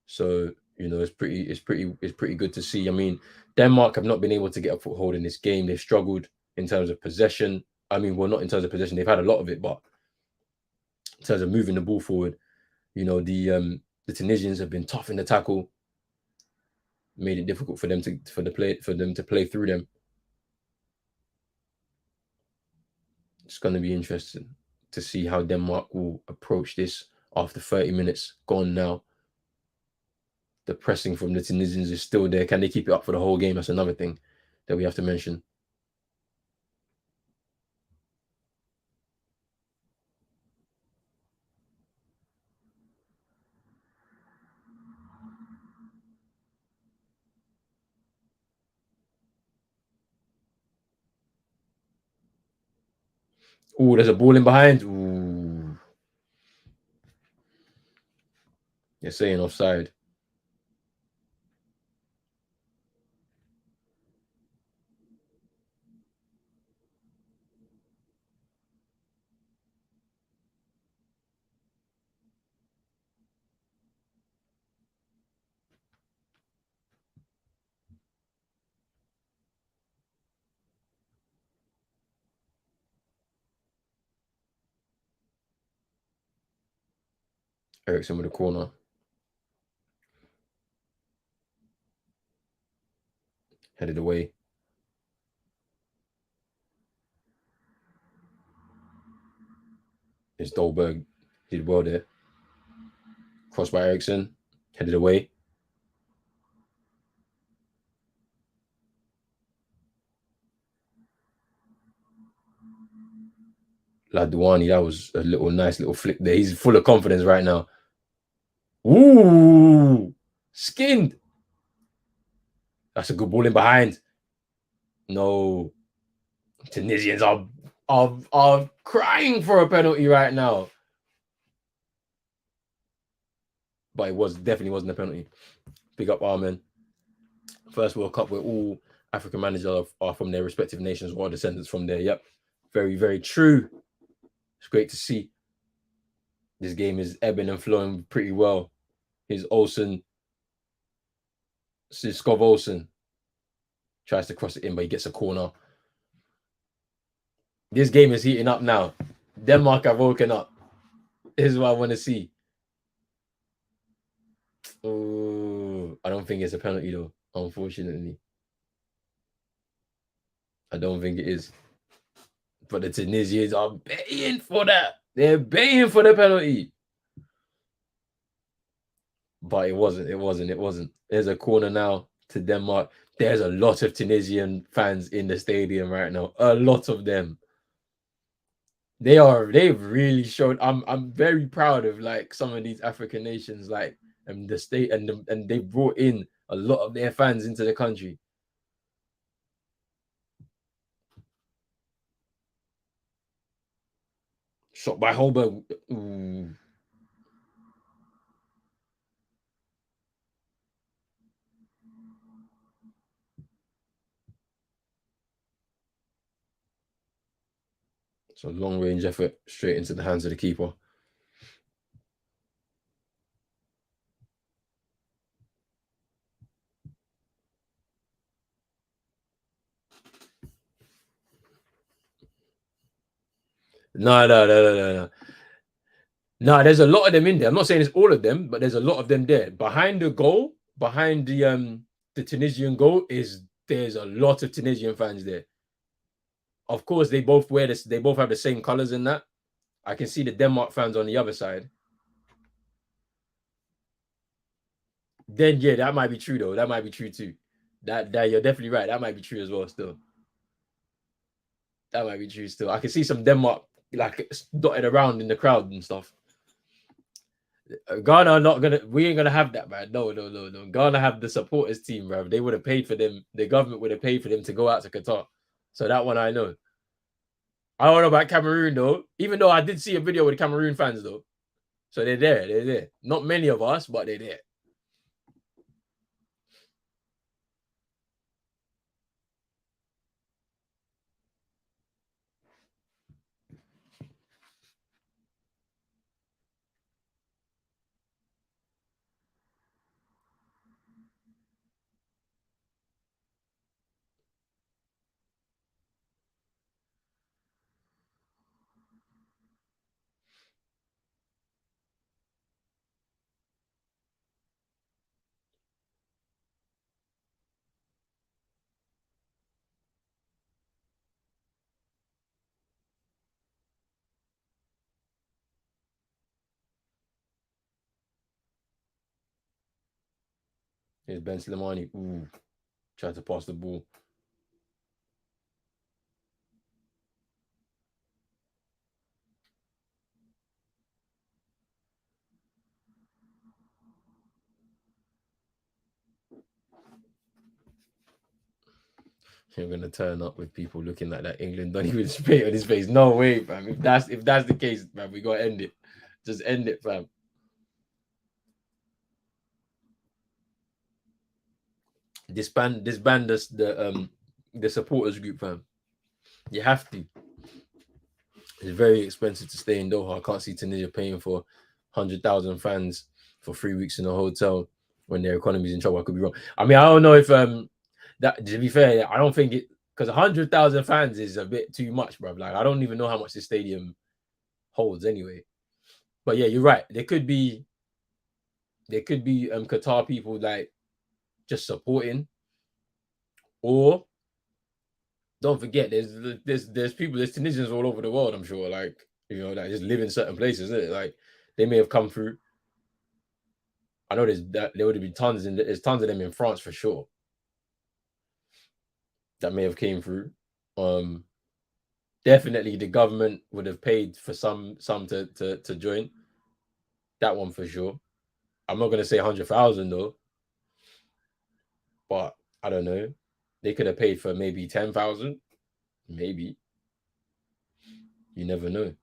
So, you know, it's pretty good to see. I mean, Denmark have not been able to get a foothold in this game. They've struggled in terms of possession. I mean, well, not in terms of possession. They've had a lot of it, but in terms of moving the ball forward. You know, the Tunisians have been tough in the tackle, made it difficult for them to play through them. It's going to be interesting to see how Denmark will approach this after 30 minutes gone now. The pressing from the Tunisians is still there. Can they keep it up for the whole game? That's another thing that we have to mention. Oh, there's a ball in behind. Ooh. You're saying offside. Ericsson with a corner. Headed away. It's Dolberg. Did well there. Crossed by Ericsson. Headed away. Ladouani, that was a nice little flick there. He's full of confidence right now. Ooh, skinned. That's a good ball in behind. No, Tunisians are crying for a penalty right now. But it definitely wasn't a penalty. Big up Armin. First World Cup where all African managers are from their respective nations or descendants from there. Yep. Very, very true. It's great to see. This game is ebbing and flowing pretty well. Here's Olsen. Skov Olsen tries to cross it in, but he gets a corner. This game is heating up now. Denmark have woken up. This is what I want to see. Oh, I don't think it's a penalty though, unfortunately. I don't think it is. But the Tunisians are baying for that. They're baying for the penalty. But it wasn't. There's a corner now to Denmark. There's a lot of Tunisian fans in the stadium right now. A lot of them. They've really shown. I'm very proud of like some of these African nations, like the state and they brought in a lot of their fans into the country. Shot by Holberg. Ooh. So long range effort straight into the hands of the keeper. No. No, there's a lot of them in there. I'm not saying it's all of them, but there's a lot of them there. Behind the goal, behind the Tunisian goal, there's a lot of Tunisian fans there. Of course, they both wear this, they both have the same colors in that. I can see the Denmark fans on the other side. Then yeah, that might be true though. That might be true too. That you're definitely right. That might be true as well still. That might be true still. I can see some Denmark like dotted around in the crowd and stuff. Ghana are not gonna. We ain't gonna have that, man. No. Ghana have the supporters team, bro. They would have paid for them. The government would have paid for them to go out to Qatar. So that one I know. I don't know about Cameroon though. Even though I did see a video with the Cameroon fans though. So they're there. They're there. Not many of us, but they're there. Here's Ben Slimani. Ooh, tried to pass the ball. You're gonna turn up with people looking like that. England don't even spit on his face. No way, fam. If that's the case, man, we gotta end it. Just end it, fam. Disband the supporters group, fam. You have to. It's very expensive to stay in Doha. I can't see Tunisia paying for 100,000 fans for 3 weeks in a hotel when their economy's in trouble. I could be wrong. I mean, I don't know if that, to be fair, I don't think it, because 100,000 fans is a bit too much, bro. Like, I don't even know how much this stadium holds anyway. But yeah, you're right. There could be Qatar people like just supporting, or don't forget there's people, there's Tunisians all over the world. I'm sure, like, that just live in certain places. Isn't it? Like, they may have come through. I know there would have been there's tons of them in France for sure that may have came through. Um, Definitely the government would have paid for some to join. That one for sure. I'm not gonna say 100,000 though, but I don't know. They could have paid for maybe 10,000, maybe. You never know.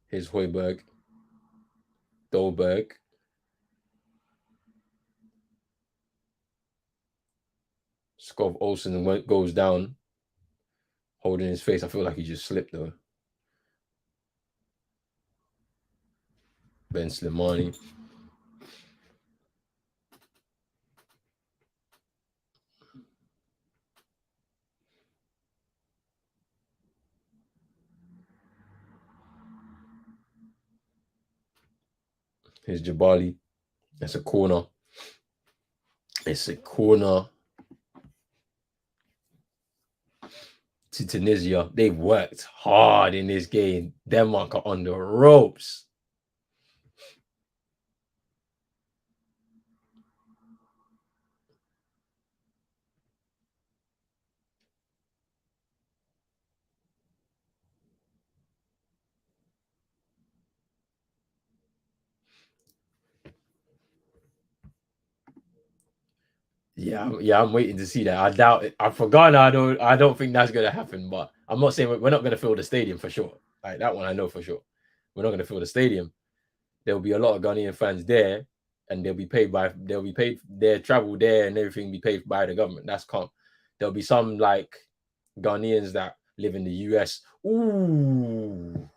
Here's Hoiberg, Dolberg, Skov Olsen goes down, holding his face. I feel like he just slipped though. Ben Slimani. Here's Jabali. That's a corner. It's a corner to Tunisia. They've worked hard in this game. Denmark are on the ropes. Yeah, I'm waiting to see that. I doubt it. I forgot. I don't think that's gonna happen. But I'm not saying we're not gonna fill the stadium for sure. Like, that one, I know for sure. We're not gonna fill the stadium. There will be a lot of Ghanaian fans there, and they'll be paid their travel there and everything be paid by the government. That's calm. There'll be some like Ghanaians that live in the US. Ooh,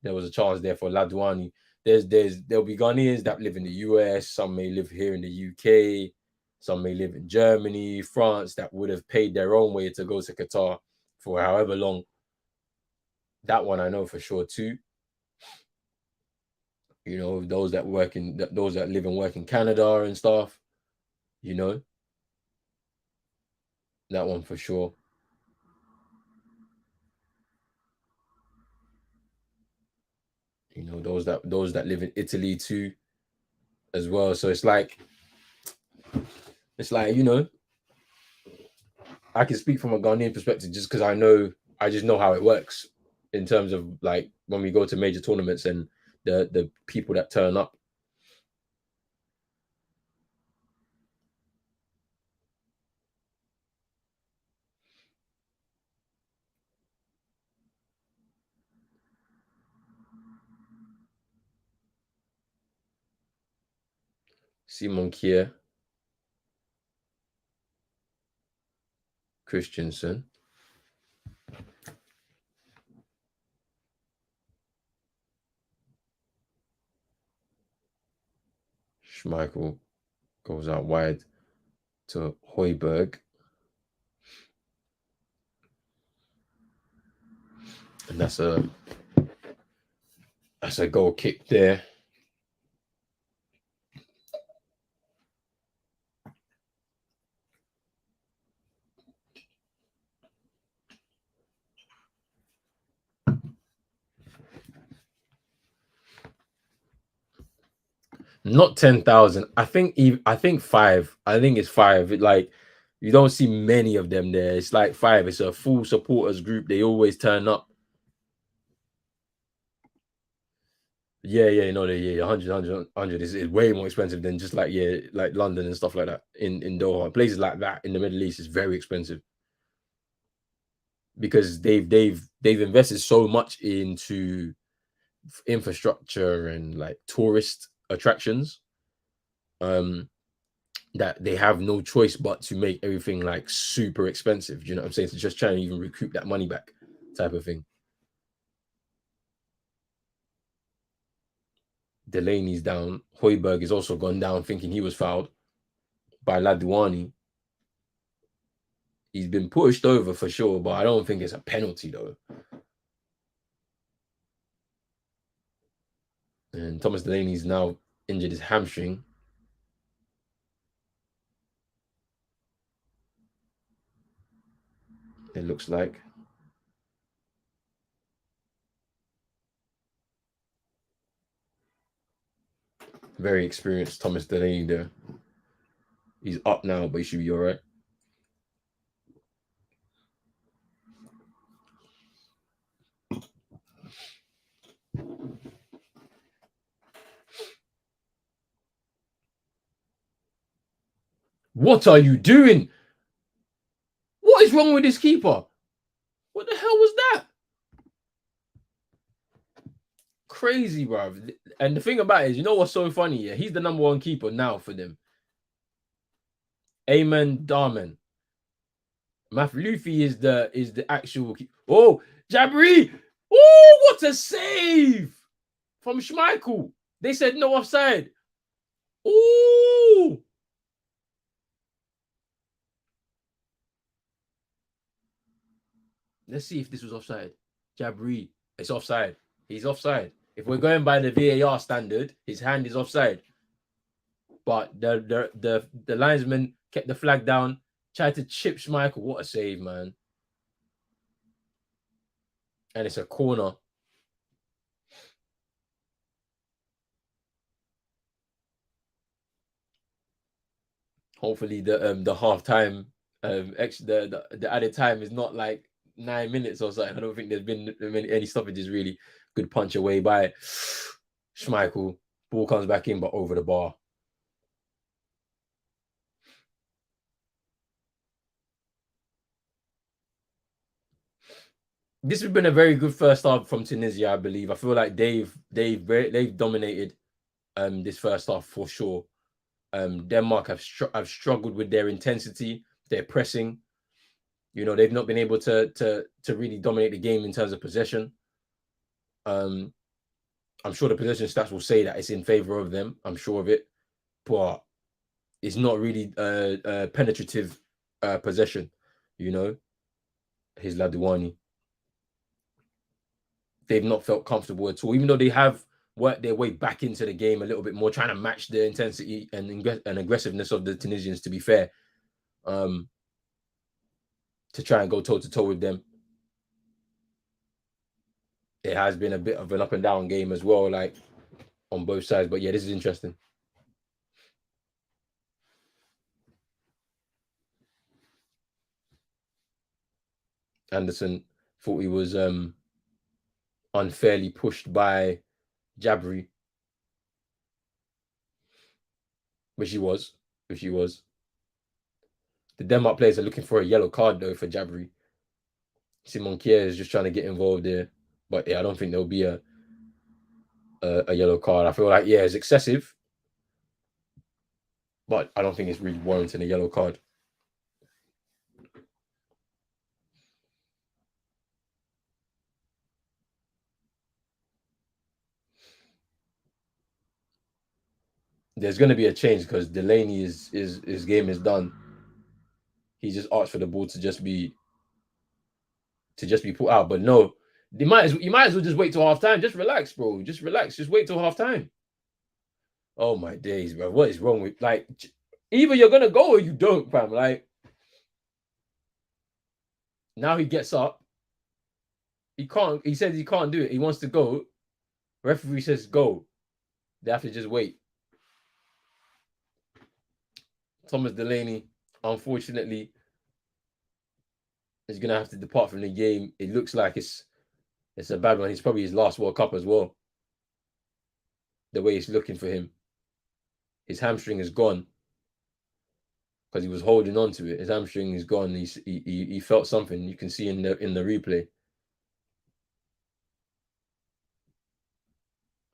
there was a chance there for Ladwani. There'll be Ghanaians that live in the US. Some may live here in the UK. Some may live in Germany, France, that would have paid their own way to go to Qatar for however long. That one I know for sure too. Those that live and work in Canada and stuff. You know, that one for sure. Those that live in Italy too, as well. So it's like I can speak from a Ghanaian perspective just because I just know how it works in terms of like when we go to major tournaments and the people that turn up. Simon Kier, Christensen, Schmeichel goes out wide to Hoiberg, and that's a goal kick there. Not 10,000. I think five. I think it's five. Like you don't see many of them there. It's like five. It's a full supporters group. They always turn up. Yeah, yeah, no, yeah, 100 is way more expensive than just like like London and stuff like that in Doha. Places like that in the Middle East is very expensive because they've invested so much into infrastructure and like tourist attractions. Um, that they have no choice but to make everything like super expensive. You know what I'm saying? To just try and even recoup that money back, type of thing. Delaney's down. Hoiberg is also gone down, thinking he was fouled by Ladouani. He's been pushed over for sure, but I don't think it's a penalty though. And Thomas Delaney's now injured his hamstring. It looks like. Very experienced Thomas Delaney there. He's up now, but he should be all right. What are you doing? What is wrong with this keeper? What the hell was that? Crazy, bro. And the thing about it is, you know what's so funny? Yeah, he's the number one keeper now for them. Amen Darman. Maflufi is the actual Oh, Jabri! Oh, what a save from Schmeichel. They said no offside. Oh, let's see if this was offside. Jabri, it's offside. He's offside. If we're going by the VAR standard, his hand is offside. But the linesman kept the flag down, tried to chip Schmeichel. What a save, man. And it's a corner. Hopefully the half time the added time is not like 9 minutes or something. I don't think there's been any stoppages really. Good punch away by Schmeichel. Ball comes back in, but over the bar. This has been a very good first half from Tunisia, I believe. I feel like they've dominated this first half for sure. Denmark have struggled with their intensity, their pressing. You know, they've not been able to really dominate the game in terms of possession. I'm sure the possession stats will say that it's in favor of them. I'm sure of it, but it's not really penetrative possession. You know, his Ladouani. They've not felt comfortable at all, even though they have worked their way back into the game a little bit more, trying to match the intensity and aggressiveness of the Tunisians. To be fair, to try and go toe to toe with them. It has been a bit of an up and down game as well, like on both sides. But yeah, this is interesting. Anderson thought he was unfairly pushed by Jabri, which he was. Which he was. The Denmark players are looking for a yellow card though for Jabri. Simon Kier is just trying to get involved there, but yeah, I don't think there'll be a yellow card. I feel like it's excessive, but I don't think it's really warranting a yellow card. There's going to be a change because Delaney is his game is done. He just asked for the ball to just be put out, but no, you might as well just wait till half time. Just relax, bro. Just relax. Just wait till half time. Oh my days, bro. What is wrong with like? Either you're gonna go or you don't, fam. Like now he gets up. He can't. He says he can't do it. He wants to go. Referee says go. They have to just wait. Thomas Delaney, unfortunately, is going to have to depart from the game. It looks like it's a bad one. It's probably his last World Cup as well. The way it's looking for him. His hamstring is gone because he was holding on to it. His hamstring is gone. He felt something. You can see in the replay.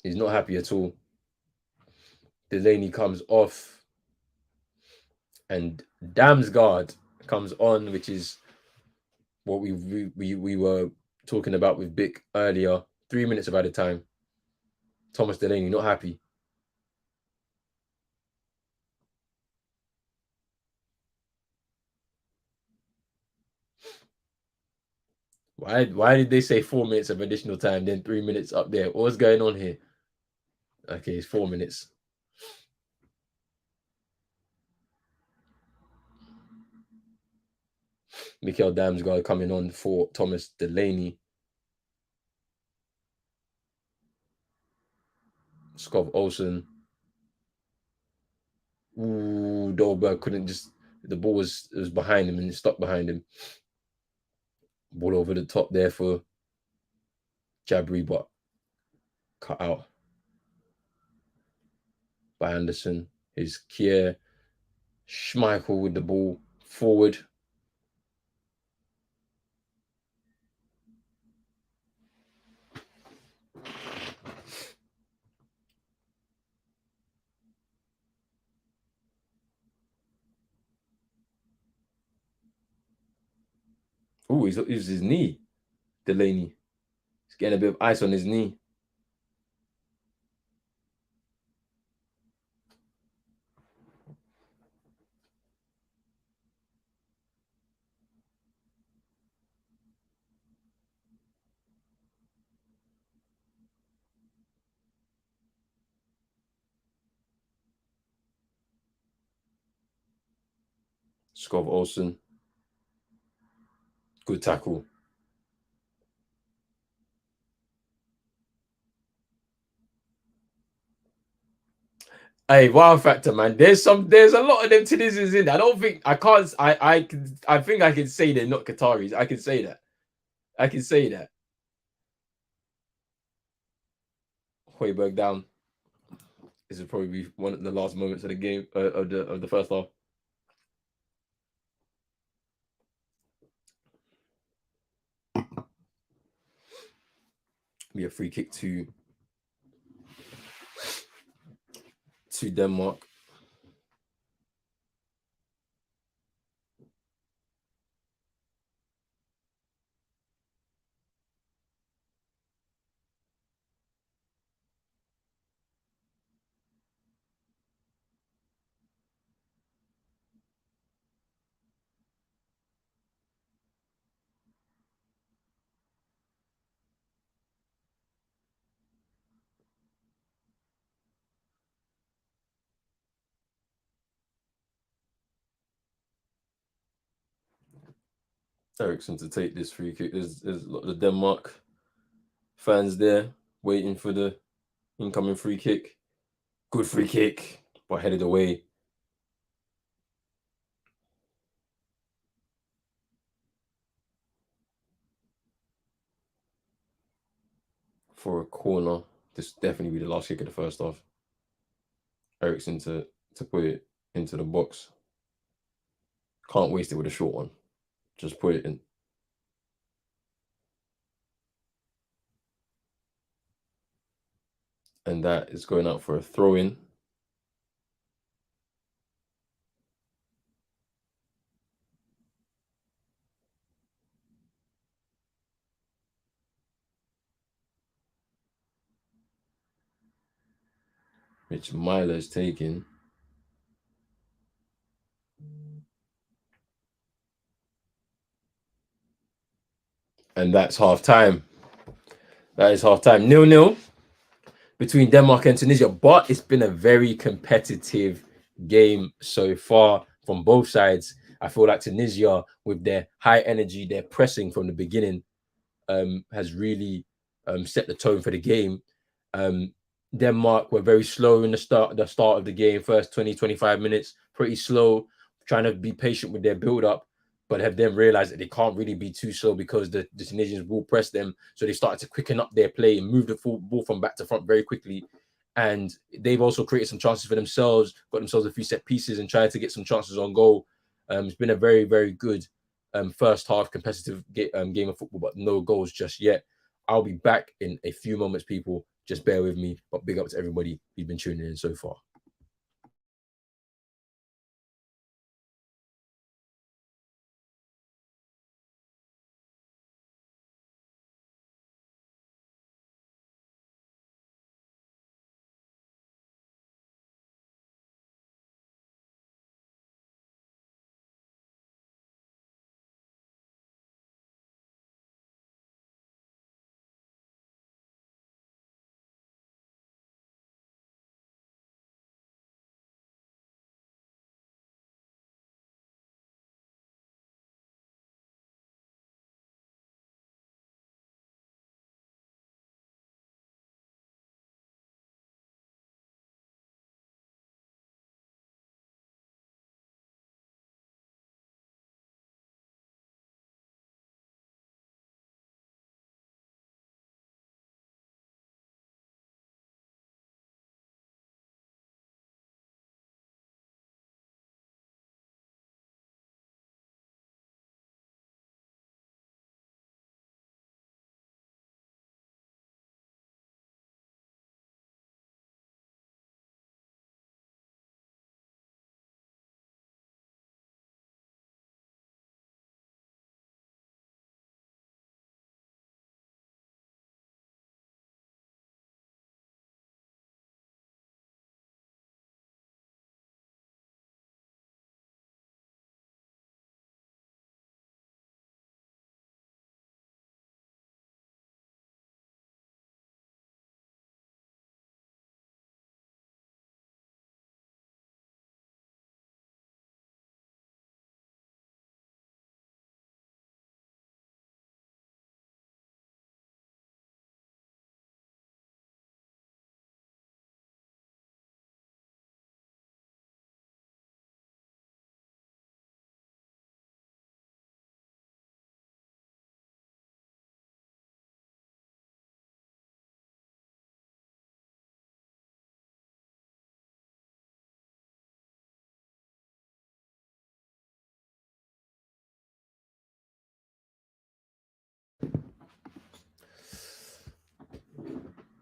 He's not happy at all. Delaney comes off, and Damsgaard comes on, which is what we were talking about with Bick earlier. 3 minutes of added time. Thomas Delaney not happy. Why did they say 4 minutes of additional time, then 3 minutes up there? What's going on here? Okay, it's 4 minutes. Mikel Damsgaard coming on for Thomas Delaney. Skov Olsen. Ooh, Dolberg couldn't just. The ball was behind him and it stuck behind him. Ball over the top there for Jabri, but cut out by Anderson. Is Kier Schmeichel with the ball forward. Ooh, he's his knee. Delaney. He's getting a bit of ice on his knee. Skov Olsen. Good tackle. Hey, wow factor, man. There's a lot of them Tunisians in there. I think I can say they're not Qataris. I can say that. Hoiberg down. This will probably be one of the last moments of the game of the first half. Be a free kick to Denmark. Eriksson to take this free kick. There's a lot of Denmark fans there waiting for the incoming free kick. Good free kick, but headed away. For a corner. This definitely be the last kick of the first half. Eriksson to put it into the box. Can't waste it with a short one. Just put it in. And that is going out for a throw-in. Which Myler's taking. And that's half time. That is half time. 0-0 between Denmark and Tunisia. But it's been a very competitive game so far from both sides. I feel like Tunisia, with their high energy, their pressing from the beginning, has really set the tone for the game. Denmark were very slow in the start of the game, first 20, 25 minutes, pretty slow, trying to be patient with their build-up, but have then realized that they can't really be too slow because the Tunisians will press them. So they started to quicken up their play and move the ball from back to front very quickly. And they've also created some chances for themselves, got themselves a few set pieces and tried to get some chances on goal. It's been a very, very good first half competitive game of football, but no goals just yet. I'll be back in a few moments, people. Just bear with me, but big up to everybody who's been tuning in so far.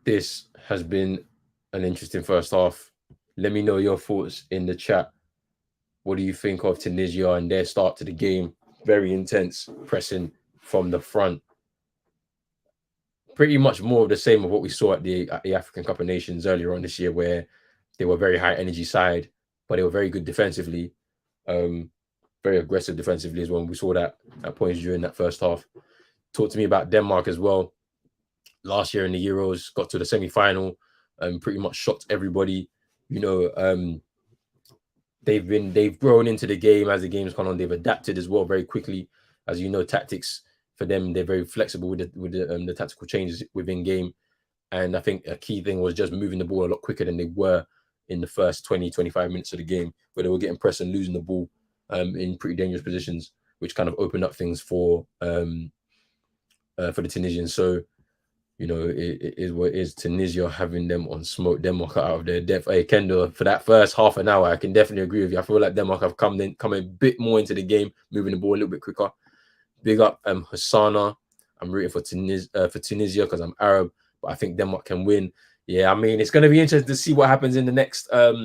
This has been an interesting first half. Let me know your thoughts in the chat. What do you think of Tunisia and their start to the game? Very intense, pressing from the front. Pretty much more of the same of what we saw at the African Cup of Nations earlier on this year, where they were very high energy side, but they were very good defensively, very aggressive defensively as well. We saw that at points during that first half. Talk to me about Denmark as well. Last year in the Euros, got to the semi-final, pretty much shocked everybody. They've grown into the game as the game's gone on. They've adapted as well very quickly. As you know, tactics for them, they're very flexible with the tactical changes within game. And I think a key thing was just moving the ball a lot quicker than they were in the first 20, 25 minutes of the game, where they were getting pressed and losing the ball in pretty dangerous positions, which kind of opened up things for the Tunisians. So, it is what it is. Tunisia having them on smoke. Denmark out of their depth. Hey, Kendall, for that first half an hour, I can definitely agree with you. I feel like Denmark have come a bit more into the game, moving the ball a little bit quicker. Big up Hassana. I'm rooting for Tunisia because I'm Arab, but I think Denmark can win. Yeah, I mean, it's going to be interesting to see what happens in the next half,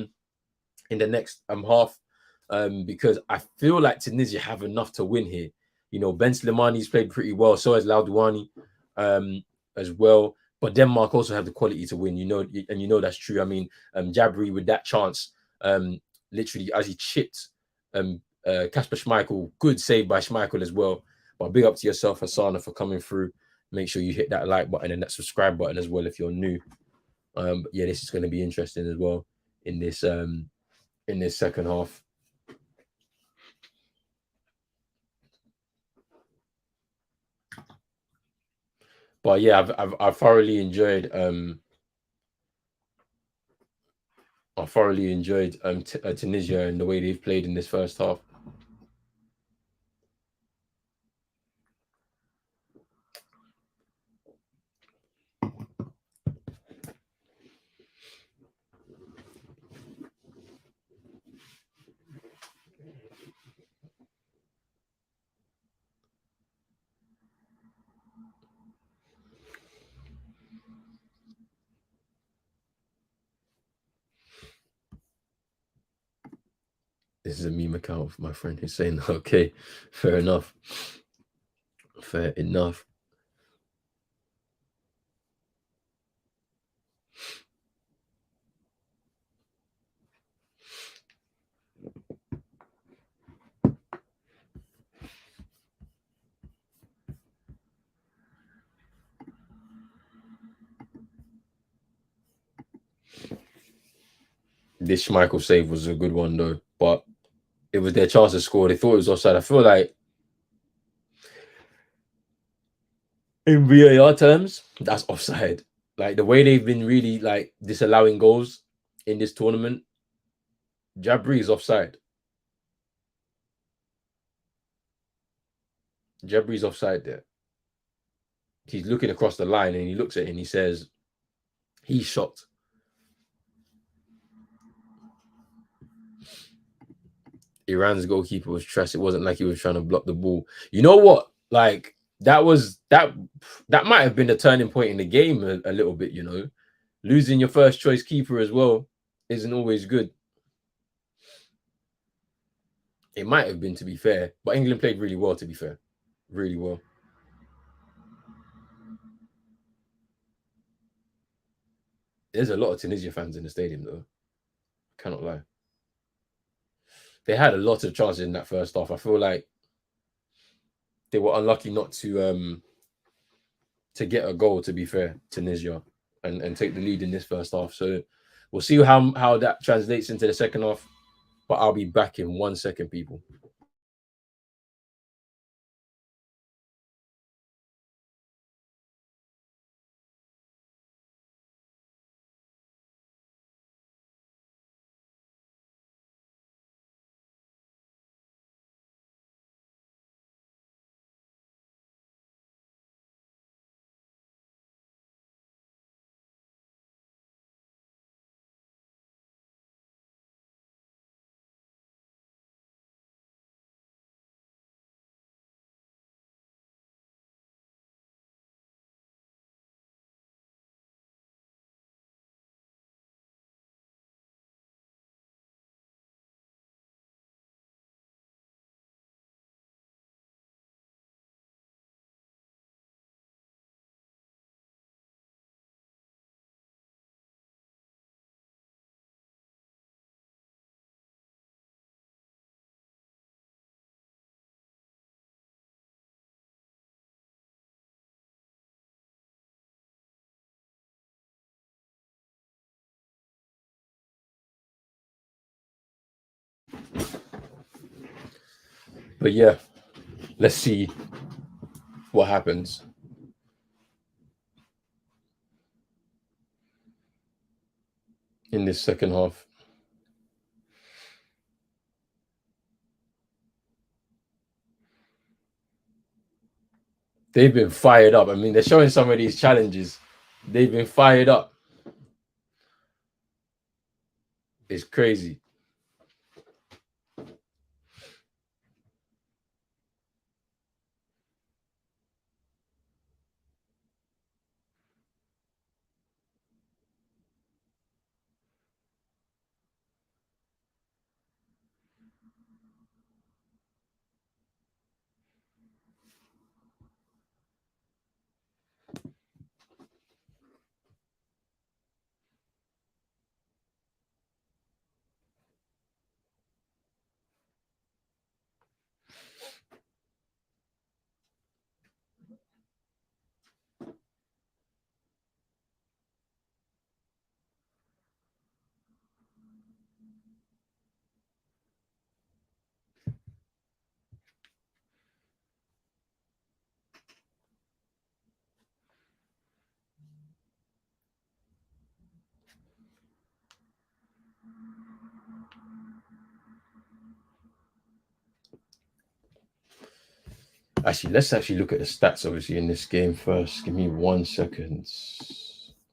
because I feel like Tunisia have enough to win here. Ben Slimani's played pretty well, so has Laudouani as well. But Denmark also have the quality to win, and that's true. I mean, Jabri with that chance, literally as he chipped Kasper Schmeichel, good save by Schmeichel as well. But big up to yourself, Hassana, for coming through. Make sure you hit that like button and that subscribe button as well if you're new. But yeah, this is going to be interesting as well in this second half. But yeah, I've thoroughly enjoyed I thoroughly enjoyed Tunisia and the way they've played in this first half. This is a meme account of my friend who's saying, okay, fair enough. Fair enough. This Schmeichel save was a good one though, but it was their chance to score. They thought it was offside. I feel like in VAR terms, that's offside. Like the way they've been really like disallowing goals in this tournament, Jabri is offside. Jabri's offside there. He's looking across the line and he looks at it and he says, he's shocked. Iran's goalkeeper was trash. It wasn't like he was trying to block the ball. You know what? Like that might have been a turning point in the game a little bit, you know. Losing your first choice keeper as well isn't always good. It might have been, to be fair, but England played really well, to be fair. Really well. There's a lot of Tunisia fans in the stadium, though. Cannot lie. They had a lot of chances in that first half. I feel like they were unlucky not to get a goal, to be fair, Tunisia, and take the lead in this first half. So we'll see how that translates into the second half. But I'll be back in 1 second, people. But yeah, let's see what happens. In this second half. They've been fired up. I mean, they're showing some of these challenges. They've been fired up. It's crazy. Actually, let's actually look at the stats obviously in this game first. Give me 1 second.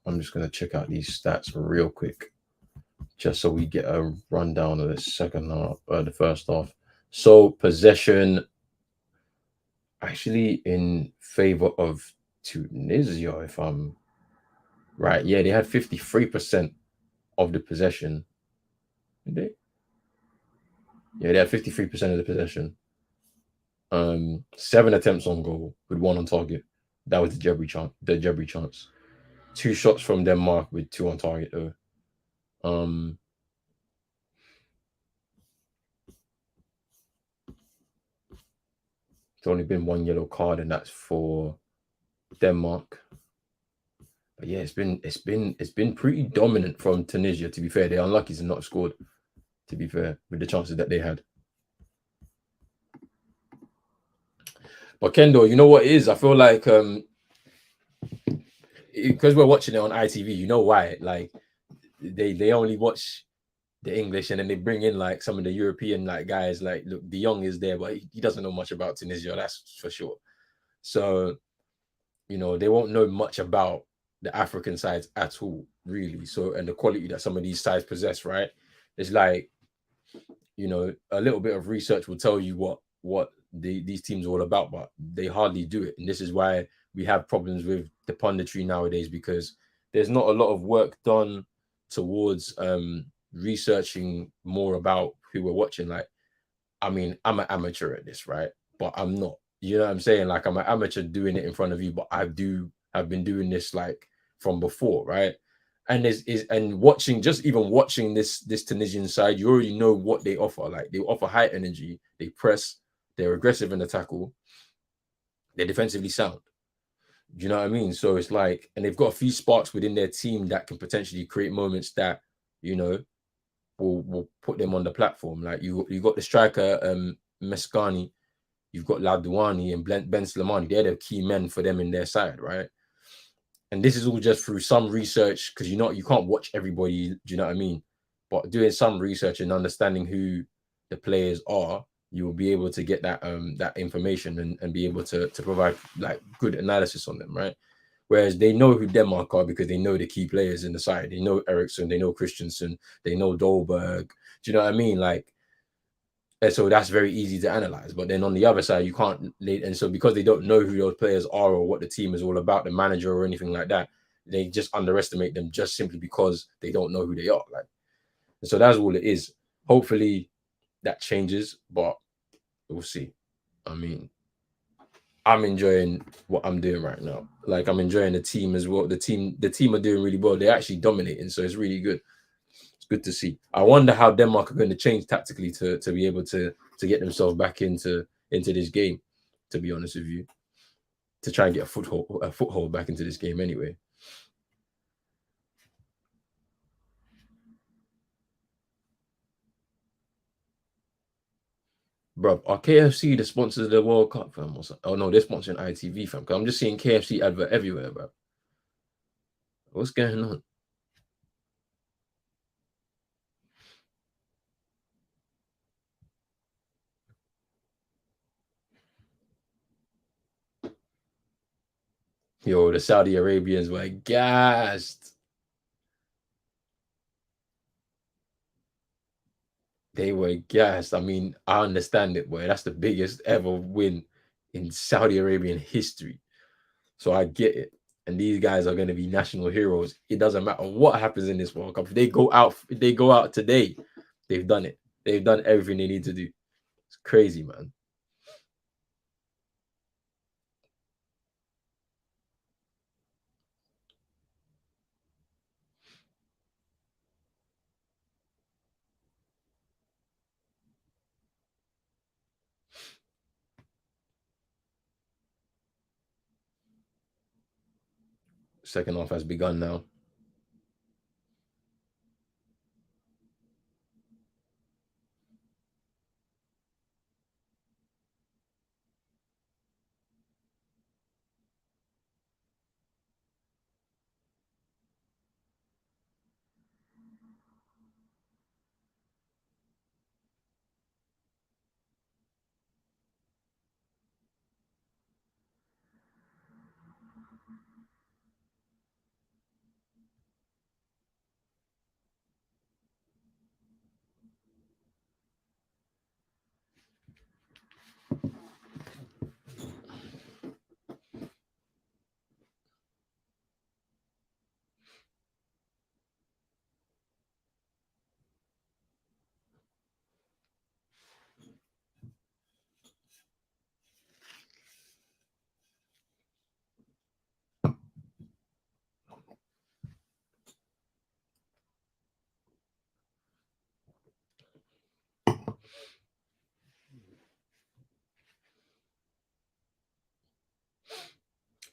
I'm just gonna check out these stats real quick, just so we get a rundown of the second half, the first half. So possession actually in favor of Tunisia, if I'm right. Yeah, they had 53% of the possession. Did they? Yeah, they had 53% of the possession. 7 attempts on goal with one on target. That was the Jebri chance. The Jebri chance. 2 shots from Denmark with 2 on target though. Um, it's only been 1 yellow card, and that's for Denmark. But yeah, it's been pretty dominant from Tunisia. To be fair, they're unlucky to not have scored. To be fair, with the chances that they had. But Kendo, you know what it is? I feel like because we're watching it on ITV, you know why? Like they only watch the English, and then they bring in like some of the European like guys. Like, look, De Jong is there, but he doesn't know much about Tunisia, that's for sure. So they won't know much about the African sides at all, really. So, and the quality that some of these sides possess, right? It's like a little bit of research will tell you what these teams are all about, but they hardly do it. And this is why we have problems with the punditry nowadays, because there's not a lot of work done towards researching more about who we're watching. Like, I mean, I'm an amateur at this, right? But I'm not. You know what I'm saying? Like, I'm an amateur doing it in front of you, but I've been doing this like from before, right? And watching, just even watching this Tunisian side, you already know what they offer. Like, they offer high energy, they press, they're aggressive in the tackle, they're defensively sound. Do you know what I mean? So it's like, and they've got a few sparks within their team that can potentially create moments that you know will put them on the platform. Like, you got the striker Mescani, you've got Ladouani and Ben Slimani. They're the key men for them in their side, right? And this is all just through some research, because you can't watch everybody. Do you know what I mean? But doing some research and understanding who the players are, you will be able to get that information, and be able to provide like good analysis on them, right? Whereas they know who Denmark are because they know the key players in the side. They know Eriksson, they know Christensen, they know Dolberg. Do you know what I mean? Like, and so that's very easy to analyze. But then on the other side, you can't. And so because they don't know who those players are or what the team is all about, the manager or anything like that, they just underestimate them just simply because they don't know who they are. Like, and so that's all it is. Hopefully that changes, but we'll see. I mean, I'm enjoying what I'm doing right now. Like, I'm enjoying the team as well. The team are doing really well. They're actually dominating, so it's really good. It's good to see. I wonder how Denmark are going to change tactically to be able to get themselves back into this game. To be honest with you, to try and get a foothold back into this game anyway. Bro, are KFC the sponsors of the World Cup, fam? Oh no, they're sponsoring ITV, fam. Cause I'm just seeing KFC advert everywhere, bro. What's going on? Yo, the Saudi Arabians were gassed. They were gassed. I mean, I understand it, boy. That's the biggest ever win in Saudi Arabian history. So I get it. And these guys are going to be national heroes. It doesn't matter what happens in this World Cup. If they go out today, they've done it. They've done everything they need to do. It's crazy, man. Second half has begun now.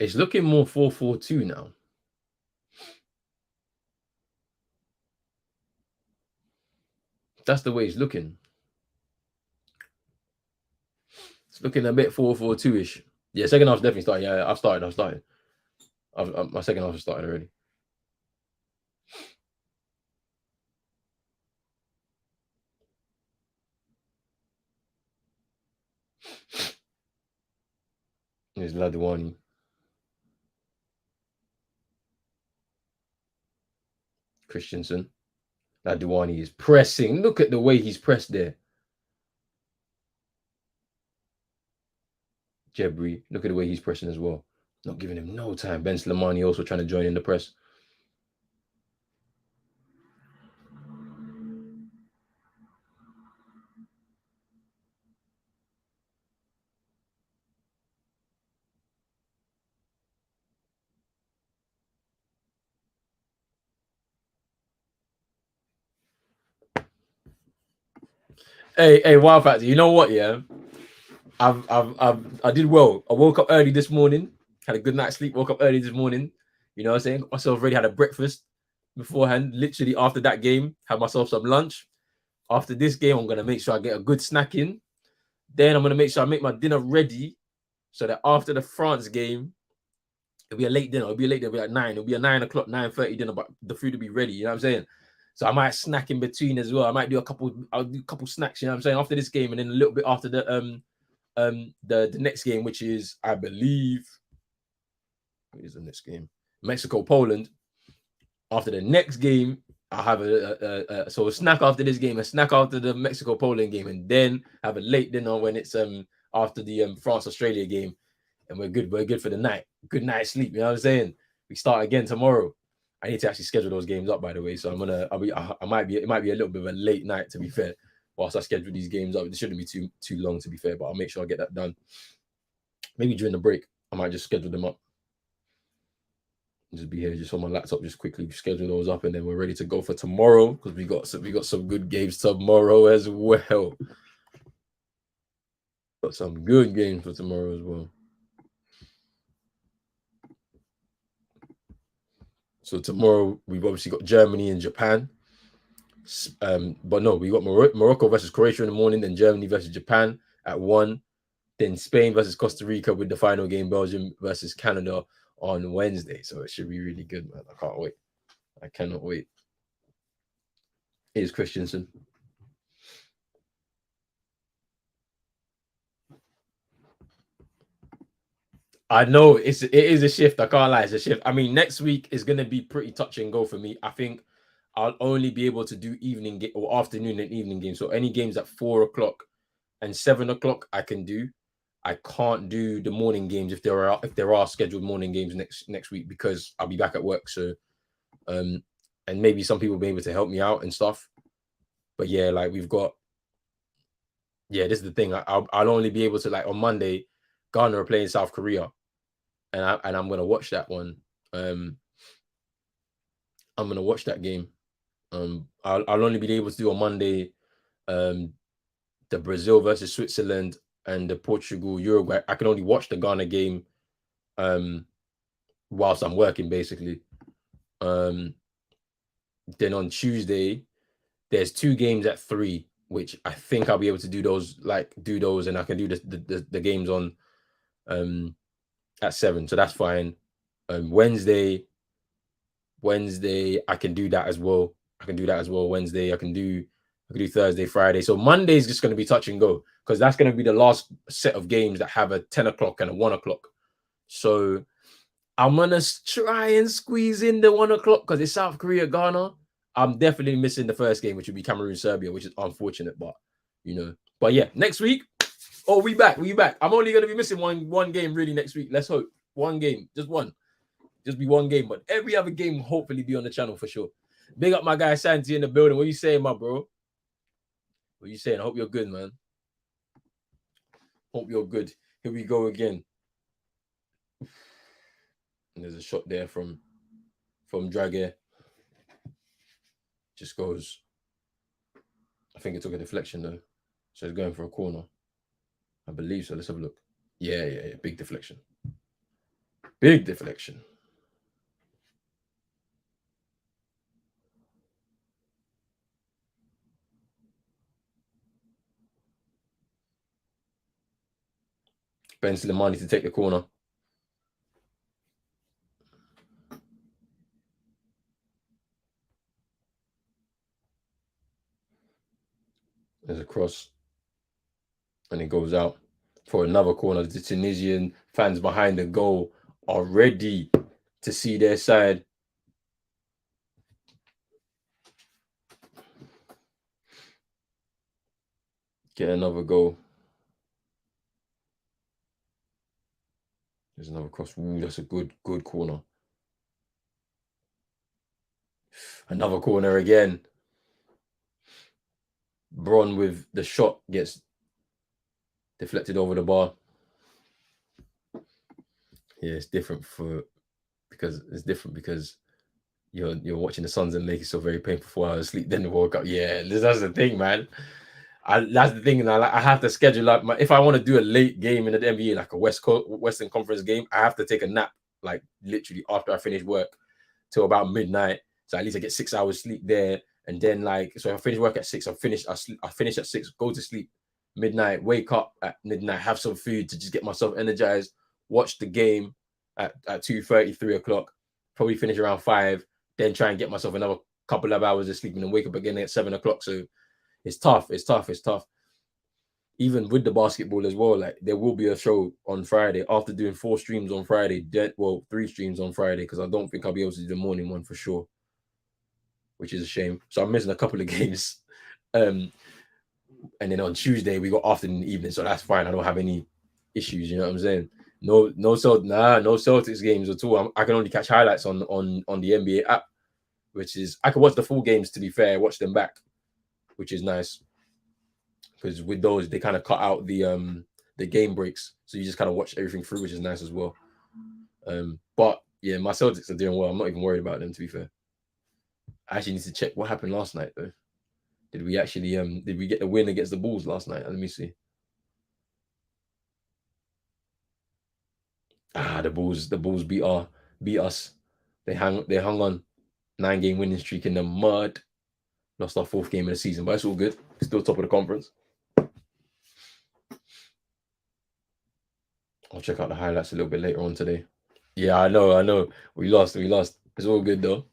It's looking more 4-4-2 now. That's the way it's looking. It's looking a bit 4-4-2-ish. Yeah, second half's definitely starting. Yeah, I've started. My second half has started already. There's Ladouani. Christensen. Ladouani is pressing. Look at the way he's pressed there. Jebri, look at the way he's pressing as well. Not giving him no time. Ben Slimani also trying to join in the press. Hey, Wild Factor, you know what? Yeah, I did well. I woke up early this morning, had a good night's sleep. Woke up early this morning. You know what I'm saying? Got myself ready, had a breakfast beforehand. Literally after that game, had myself some lunch. After this game, I'm gonna make sure I get a good snack in. Then I'm gonna make sure I make my dinner ready, so that after the France game, it'll be a late dinner. It'll be like 9. It'll be a 9 o'clock, 9:30 dinner, but the food will be ready. You know what I'm saying? So I might snack in between as well. I'll do a couple snacks, you know what I'm saying, after this game, and then a little bit after the next game, which is, I believe, what is the next game? Mexico, Poland. After the next game, I'll have a snack after this game, a snack after the Mexico Poland game, and then have a late dinner when it's after the France Australia game, and we're good. We're good for the night. Good night's sleep. You know what I'm saying? We start again tomorrow. I need to actually schedule those games up, by the way. So it might be a little bit of a late night, to be fair. Whilst I schedule these games up, it shouldn't be too long, to be fair. But I'll make sure I get that done. Maybe during the break, I might just schedule them up. Just be here, just on my laptop, just quickly schedule those up, and then we're ready to go for tomorrow, because we got some good games tomorrow as well. Got some good games for tomorrow as well. So tomorrow we've obviously got Germany and Japan. But no, we got Morocco versus Croatia in the morning, then Germany versus Japan at 1, then Spain versus Costa Rica with the final game, Belgium versus Canada on Wednesday. So it should be really good, man. I can't wait. I cannot wait. Here's Christensen. I know it is a shift. I can't lie, it's a shift. I mean, next week is gonna be pretty touch and go for me. I think I'll only be able to do evening game or afternoon and evening games. So any games at 4 o'clock and 7 o'clock I can do. I can't do the morning games if there are scheduled morning games next week, because I'll be back at work. So and maybe some people will be able to help me out and stuff. But yeah, like we've got, yeah, this is the thing. I'll only be able to, like, on Monday, Ghana are playing South Korea, and I'm gonna watch that one. I'm gonna watch that game. I'll only be able to do on Monday the Brazil versus Switzerland and the Portugal Uruguay. I can only watch the Ghana game whilst I'm working, basically. Then on Tuesday, there's 2 games at 3, which I think I'll be able to do those, and I can do the games on at 7. So that's fine. Wednesday, I can do that as well. Wednesday, I can do Thursday, Friday. So Monday is just going to be touch and go, because that's going to be the last set of games that have a 10 o'clock and a 1 o'clock. So I'm going to try and squeeze in the 1 o'clock, because it's South Korea, Ghana. I'm definitely missing the first game, which would be Cameroon, Serbia, which is unfortunate, but But yeah, next week, we back. I'm only going to be missing one game really next week. Let's hope. One game, just one. Just be one game, but every other game will hopefully be on the channel for sure. Big up my guy Santi in the building. What you saying, my bro? What you saying? I hope you're good, man. Hope you're good. Here we go again. And there's a shot there from Dragger. Just goes. I think it took a deflection though. So it's going for a corner. I believe so. Let's have a look. Yeah. Big deflection. Big deflection. Ben Slimani to take the corner. There's a cross. And it goes out for another corner. The Tunisian fans behind the goal are ready to see their side. Get another goal. There's another cross. Ooh, that's a good corner. Another corner again. Bron with the shot gets deflected over the bar. Yeah, it's different because you're watching the Suns and Lakers so very painful 4 hours sleep, then the World Cup. Yeah, that's the thing, man. That's the thing, and I have to schedule up if I want to do a late game in the NBA, like a Western Conference game, I have to take a nap, like literally after I finish work till about midnight. So at least I get 6 hours sleep there, and then so if I finish work at 6, I finish at 6, go to sleep midnight, wake up at midnight, have some food to just get myself energized, watch the game at 2:30, 3 o'clock, probably finish around 5, then try and get myself another couple of hours of sleep and then wake up again at 7 o'clock. So it's tough. Even with the basketball as well, like there will be a show on Friday after doing 4 streams on Friday. 3 streams on Friday because I don't think I'll be able to do the morning one for sure, which is a shame. So I'm missing a couple of games. And then on Tuesday we got afternoon evening, so that's fine. I don't have any issues. You know what I'm saying? No Celtics games at all. I can only catch highlights on the NBA app, which is I can watch the full games. To be fair, watch them back, which is nice. Because with those, they kind of cut out the game breaks, so you just kind of watch everything through, which is nice as well. But yeah, my Celtics are doing well. I'm not even worried about them, to be fair. I actually need to check what happened last night, though. Did we actually did we get the win against the Bulls last night? Let me see. The Bulls beat us. They hung on 9-game winning streak in the mud. Lost our 4th game of the season, but it's all good. Still top of the conference. I'll check out the highlights a little bit later on today. Yeah, I know. We lost. It's all good though.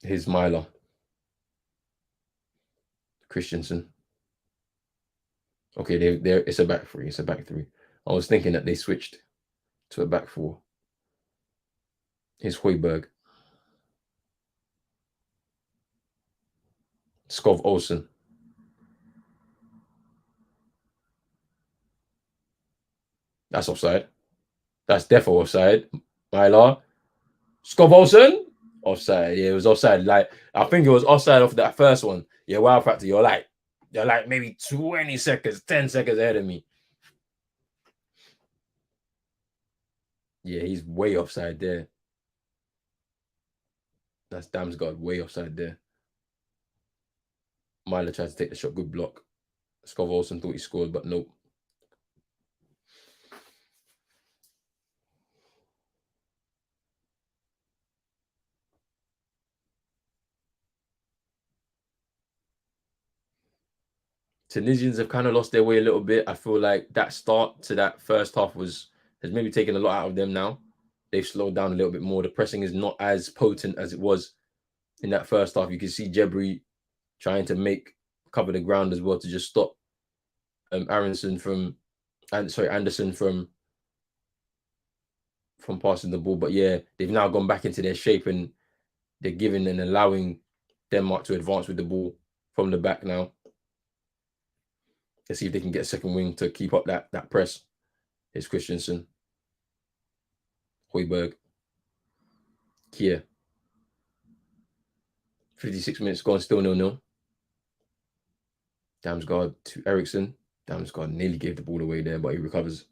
Here's Myler. Christensen. Okay, it's a back 3. I was thinking that they switched to a back 4. Here's Hoiberg. Skov Olsen. That's offside. That's defo offside. Mylar. Skov Olsen. Offside. Yeah, it was offside. Like I think it was offside off that first one. Yeah, Wow Factor. You're like maybe 20 seconds, 10 seconds ahead of me. Yeah, he's way offside there. That's Damsgaard way offside there. Myler tried to take the shot. Good block. Skov Olsen thought he scored, but nope. Tunisians have kind of lost their way a little bit. I feel like that start to that first half has maybe taken a lot out of them now. They've slowed down a little bit more. The pressing is not as potent as it was in that first half. You can see Jebri trying to cover the ground as well to just stop Anderson from passing the ball. But yeah, they've now gone back into their shape and they're giving and allowing Denmark to advance with the ball from the back now. Let's see if they can get a second wing to keep up that press. Here's Christensen. Hoiberg. Kier. 56 minutes gone, still 0-0. Damsgaard to Eriksson. Damsgaard nearly gave the ball away there, but he recovers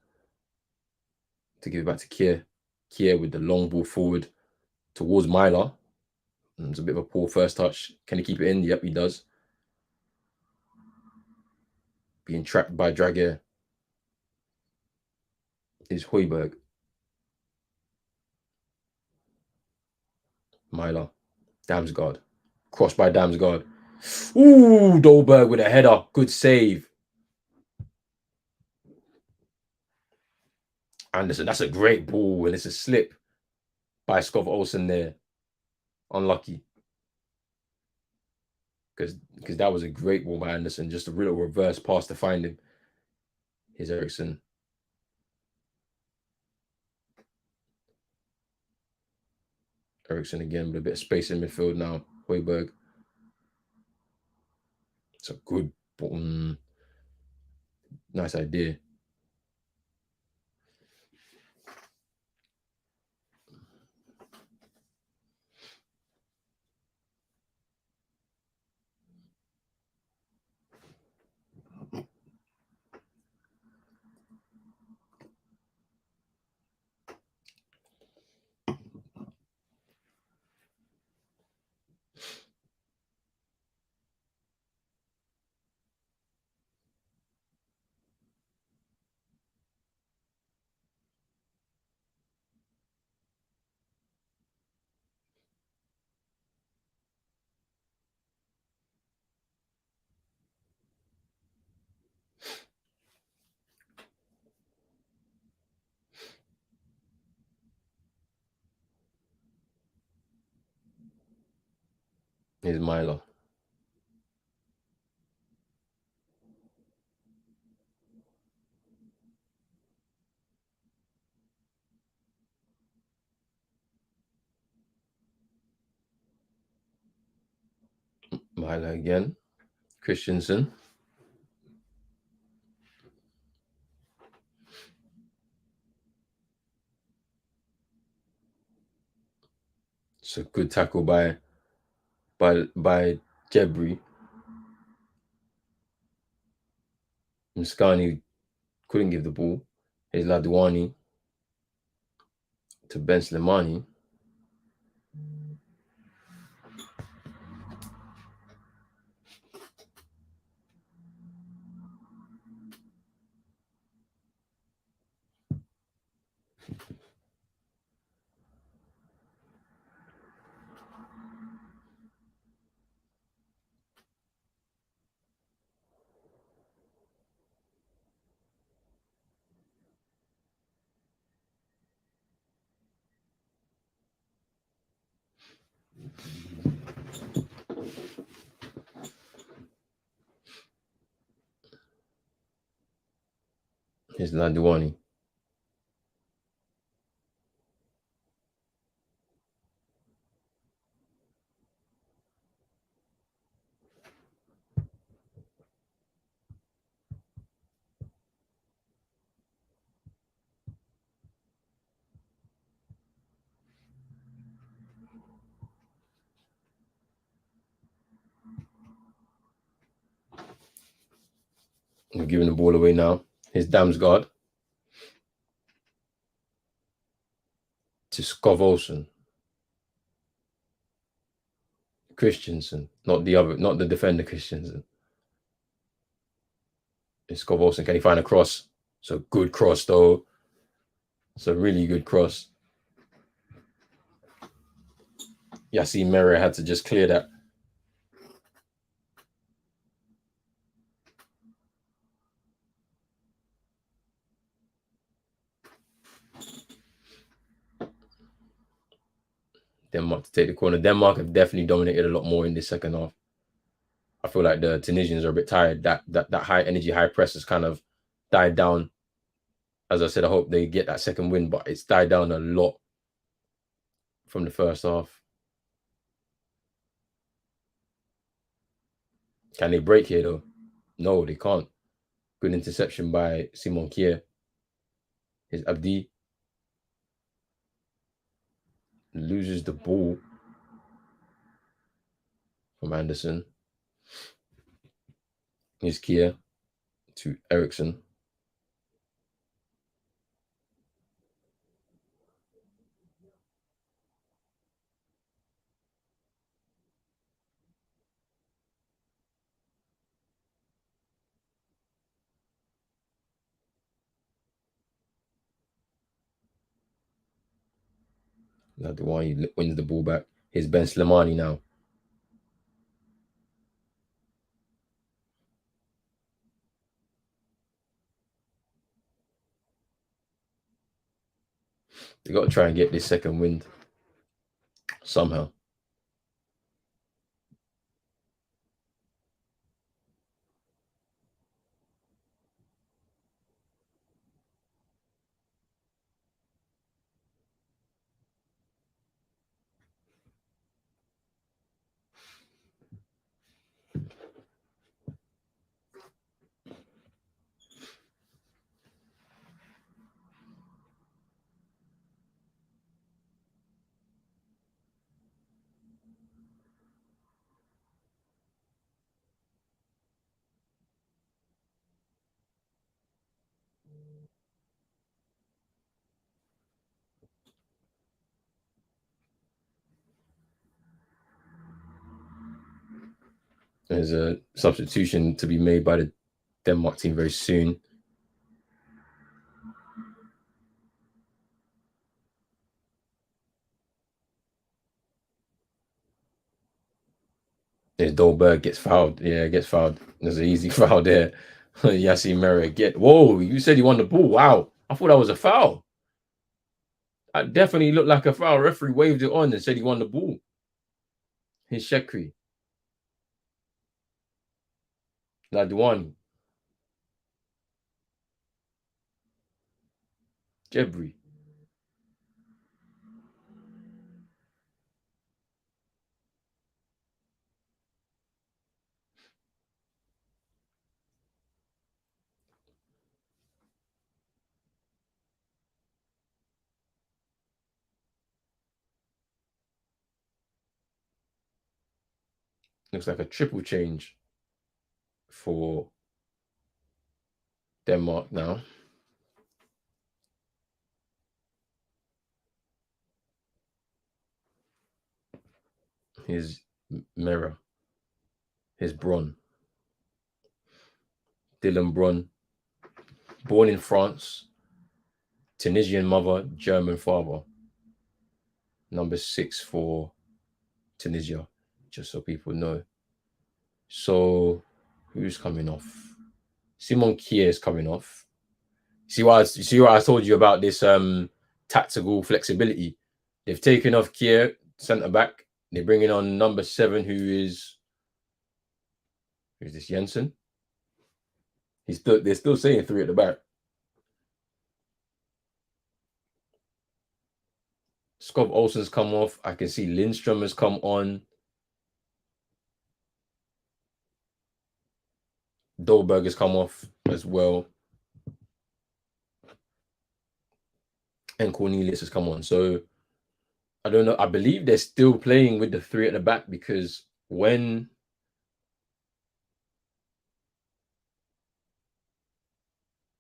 to give it back to Kier. Kier with the long ball forward. towards Myler. It's a bit of a poor first touch. Can he keep it in? Yep, he does. Being trapped by Dragier is Højbjerg. Myler. Damsgaard. Crossed by Damsgaard. Ooh, Dolberg with a header. Good save. Anderson, that's a great ball, and it's a slip by Skov Olsen there. Unlucky. Because that was a great ball by Anderson. Just a little reverse pass to find him. Here's Eriksson. Eriksson again with a bit of space in midfield now. Højbjerg. It's a good ball. Nice idea. Here's Myler. Myler again. Christensen. It's a good tackle by Jebri. Mskani couldn't give the ball. Here's Ladouani to Ben Slimani. Here's Ladouani. We're giving the ball away now. Here's Damsgaard to Skov Olsen. Christensen, not the defender Christensen. It's Skov Olsen. Can he find a cross? It's a good cross though. It's a really good cross. Yassi Merre had to just clear that. Denmark to take the corner. Denmark have definitely dominated a lot more in this second half. I feel like the Tunisians are a bit tired. That high energy, high press has kind of died down. As I said, I hope they get that second win, but it's died down a lot from the first half. Can they break here though? No, they can't. Good interception by Simon Kier. Here's Abdi. Loses the ball from Anderson. Here's Kier to Eriksson. Like the one he wins the ball back. Here's Ben Slimani now. They got to try and get this second wind somehow. There's a substitution to be made by the Denmark team very soon. There's Dolberg gets fouled. Yeah, gets fouled. There's an easy foul there. Yassi Merrick whoa, you said he won the ball. Wow. I thought that was a foul. That definitely looked like a foul. Referee waved it on and said he won the ball. His Shekri. Ladouani. Jebri. Looks like a triple change for Denmark now. His Mera. His Bron. Dylan Bron. Born in France. Tunisian mother, German father. Number 6 for Tunisia, just so people know. So who's coming off? Simon Kier is coming off. See what I told you about this tactical flexibility. They've taken off Kier, centre back. They're bringing on number 7, who's this, Jensen? They're still saying 3 at the back. Skov Olsen's come off. I can see Lindstrom has come on. Dolberg has come off as well. And Cornelius has come on. So I don't know. I believe they're still playing with the 3 at the back because when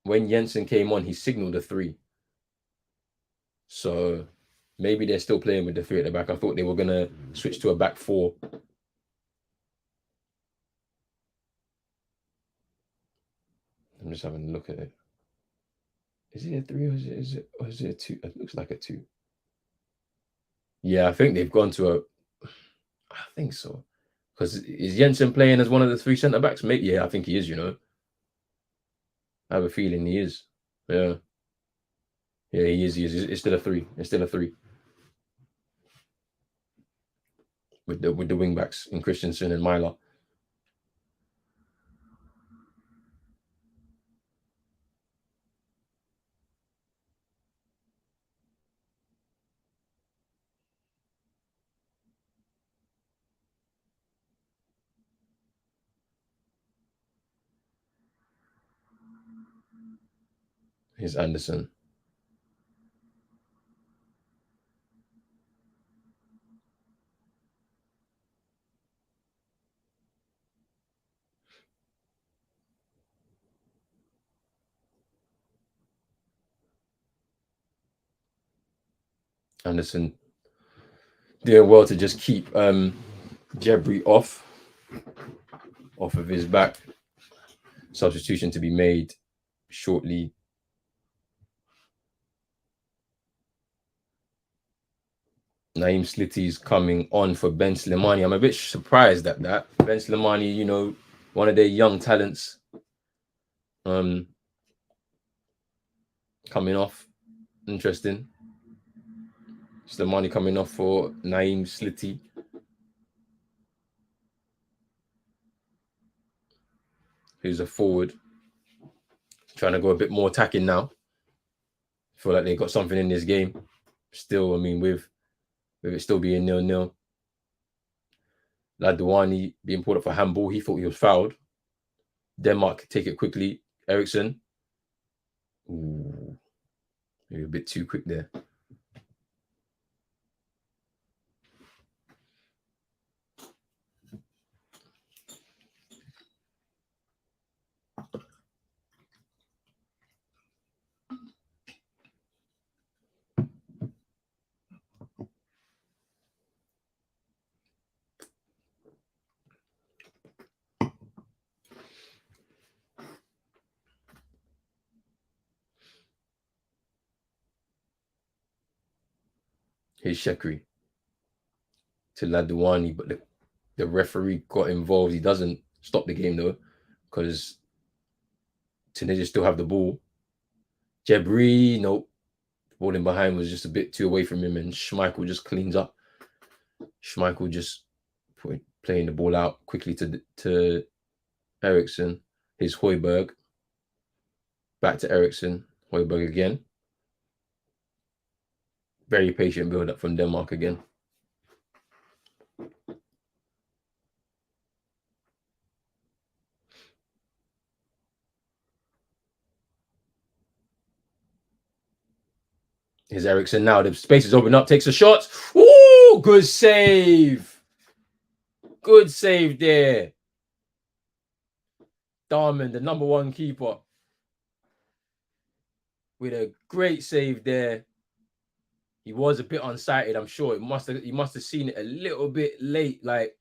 Jensen came on, he signaled a 3. So maybe they're still playing with the 3 at the back. I thought they were going to switch to a back 4. I'm just having a look at it. Is it a 3 or is it a 2? It looks like a 2. Yeah, I think they've gone to a... I think so. Because is Jensen playing as one of the 3 centre-backs? Maybe, yeah, I think he is, I have a feeling he is. Yeah. Yeah, he is. It's still a 3. It's still a 3. With the wing backs in Christensen and Myla. Here's Anderson. Anderson doing well to just keep Jebri off of his back. Substitution to be made shortly. Naeem Slitty's coming on for Ben Slimani. I'm a bit surprised at that. Ben Slimani, you know, one of their young talents. Coming off. Interesting. Slimani coming off for Naeem Slitty. Who's a forward. Trying to go a bit more attacking now. Feel like they got something in this game. Still, I mean, with it still being 0-0. Ladouani being pulled up for handball. He thought he was fouled. Denmark take it quickly. Eriksson. Ooh, maybe a bit too quick there. Here's Shekri to Ladouani, but the referee got involved. He doesn't stop the game though, because Tunisia still have the ball. Jebri, nope. Ball in behind was just a bit too away from him, and Schmeichel just cleans up. Schmeichel just playing the ball out quickly to Eriksson. Here's Højbjerg. Back to Eriksson. Højbjerg again. Very patient build up from Denmark again. Here's Eriksson now. The space is open up. Takes a shot. Ooh, good save. Good save there. Darman, the number one keeper, with a great save there. He was a bit unsighted, I'm sure. He must have seen it a little bit late. Like,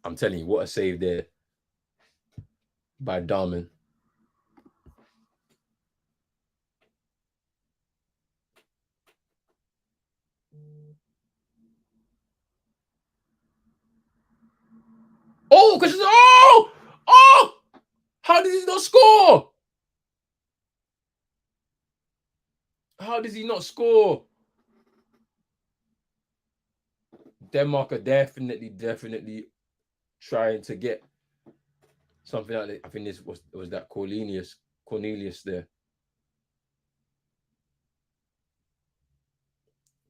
I'm telling you, what a save there by Darman. Oh, because how did he not score? How does he not score? Denmark are definitely trying to get something out of it. I think this was that Cornelius there.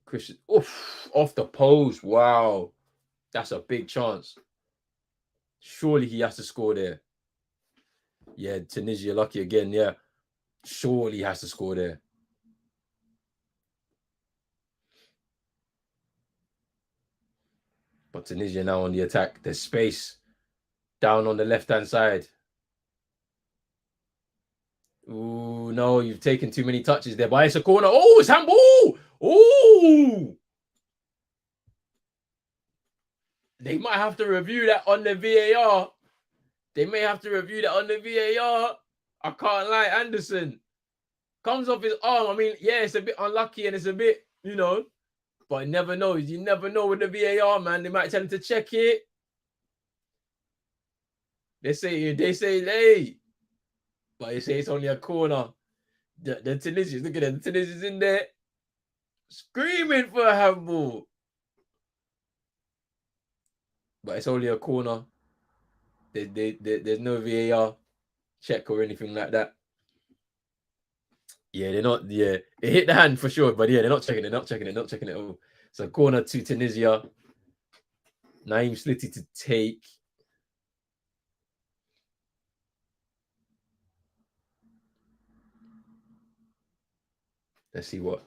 Christian, off the post. Wow. That's a big chance. Surely he has to score there. Yeah, Tunisia lucky again. Yeah, surely he has to score there. But Tunisia now on the attack. There's space down on the left-hand side. Ooh, no, you've taken too many touches there. But it's a corner. Oh, it's handball. Ooh. They might have to review that on the VAR. They may have to review that on the VAR. I can't lie, Anderson comes off his arm. I mean, yeah, it's a bit unlucky and it's a bit, you know, but never knows. You never know with the VAR, man. They might tell him to check it. They say, hey, but they say it's only a corner. The Tunisians, look at them. The Tunisians in there screaming for a handball. But it's only a corner. There's no VAR check or anything like that. Yeah, they're not. Yeah, it hit the hand for sure, but yeah, they're not checking it. Oh, so corner to Tunisia. Naeem Slitty to take. Let's see what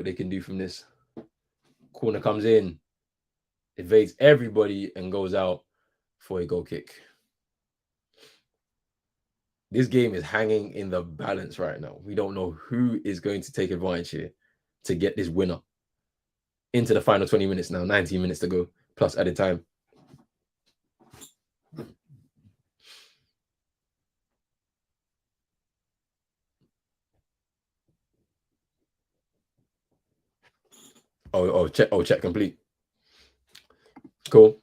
they can do from this. Corner comes in, evades everybody, and goes out for a goal kick. This game is hanging in the balance right now. We don't know who is going to take advantage here to get this winner. into the final 20 minutes now, 19 minutes to go, plus added time. Check complete. Cool.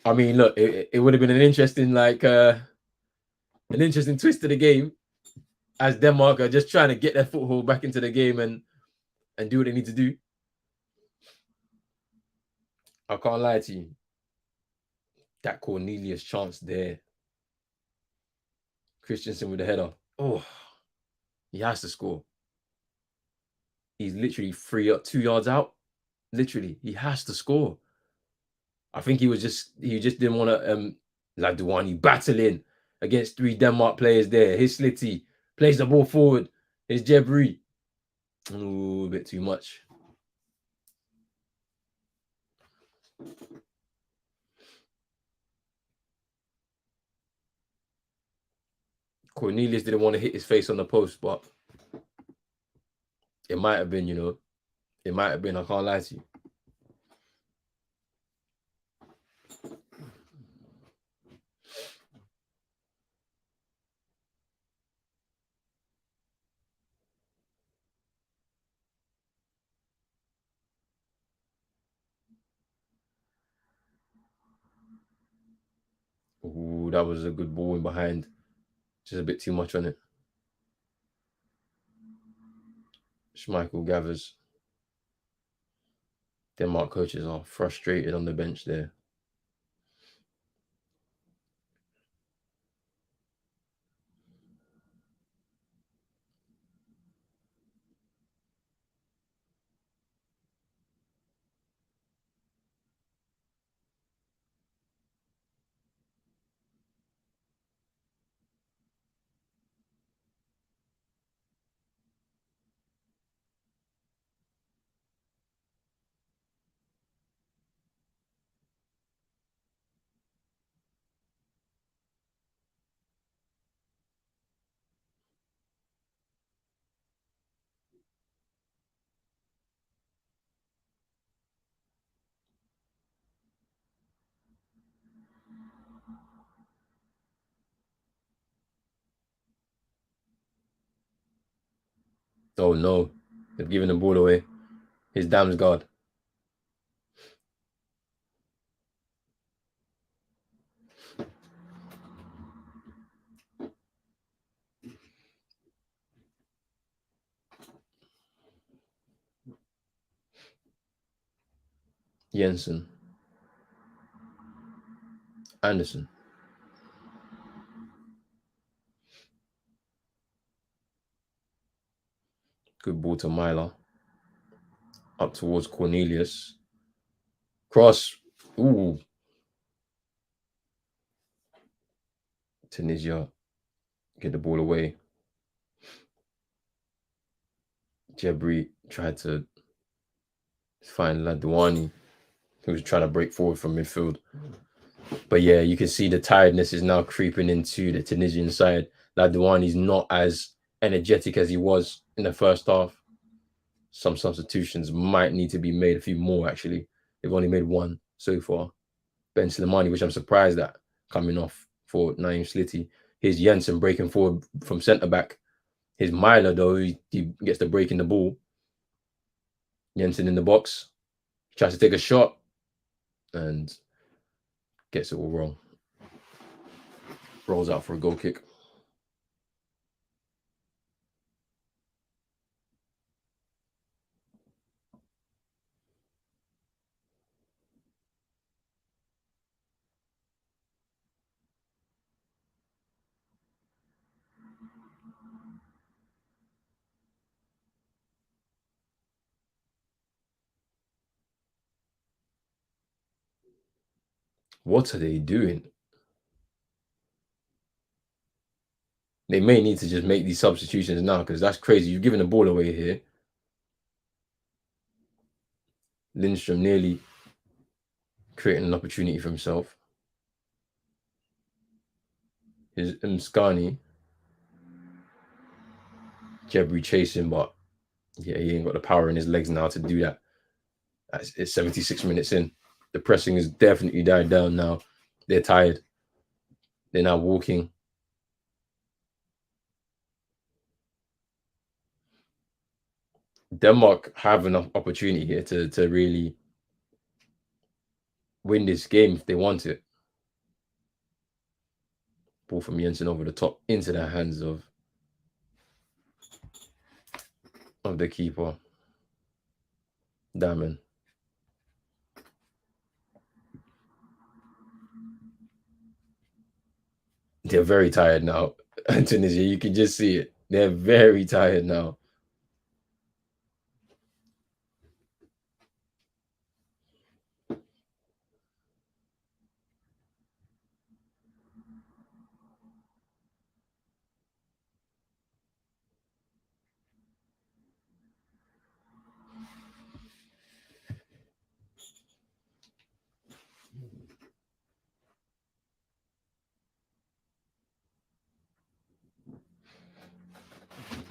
I mean, look, it would have been an interesting, an interesting twist to the game, as Denmark are just trying to get their foothold back into the game and do what they need to do. I can't lie to you. That Cornelius chance there. Christensen with the header. Oh, he has to score. He's literally 2 yards out. Literally, he has to score. I think he just didn't want to Ladouani battling against 3 Denmark players there. His Slitty plays the ball forward. His Jebri. Ooh, a bit too much. Cornelius didn't want to hit his face on the post, but it might have been, It might have been, I can't lie to you. Ooh, that was a good ball in behind. Just a bit too much on it. Schmeichel gathers. Denmark coaches are frustrated on the bench there. Oh no, they've given the ball away. His Damsgaard. Jensen. Anderson. Good ball to Myla. Up towards Cornelius. Cross. Ooh. Tunisia. Get the ball away. Jebri tried to find Ladouani, who was trying to break forward from midfield. But yeah, you can see the tiredness is now creeping into the Tunisian side. Ladouani's not as energetic as he was in the first half. Some substitutions might need to be made, a few more actually. They've only made 1 so far. Ben Slimani, which I'm surprised at, coming off for Naim Slitty. Here's Jensen breaking forward from centre-back. Here's Myler, though, he gets the break in the ball. Jensen in the box. He tries to take a shot and gets it all wrong. Rolls out for a goal kick. What are they doing? They may need to just make these substitutions now, because that's crazy. You've given the ball away here. Lindstrom nearly creating an opportunity for himself. Here's Mskani. Jebri chasing, but Yeah, he ain't got the power in his legs now to do that. It's 76 minutes in. The pressing has definitely died down now. They're tired. They're now walking. Denmark have enough opportunity here to really win this game if they want it. Ball from Jensen over the top into the hands of the keeper. Diamond. They're very tired now. Tunisia, you can just see it. They're very tired now.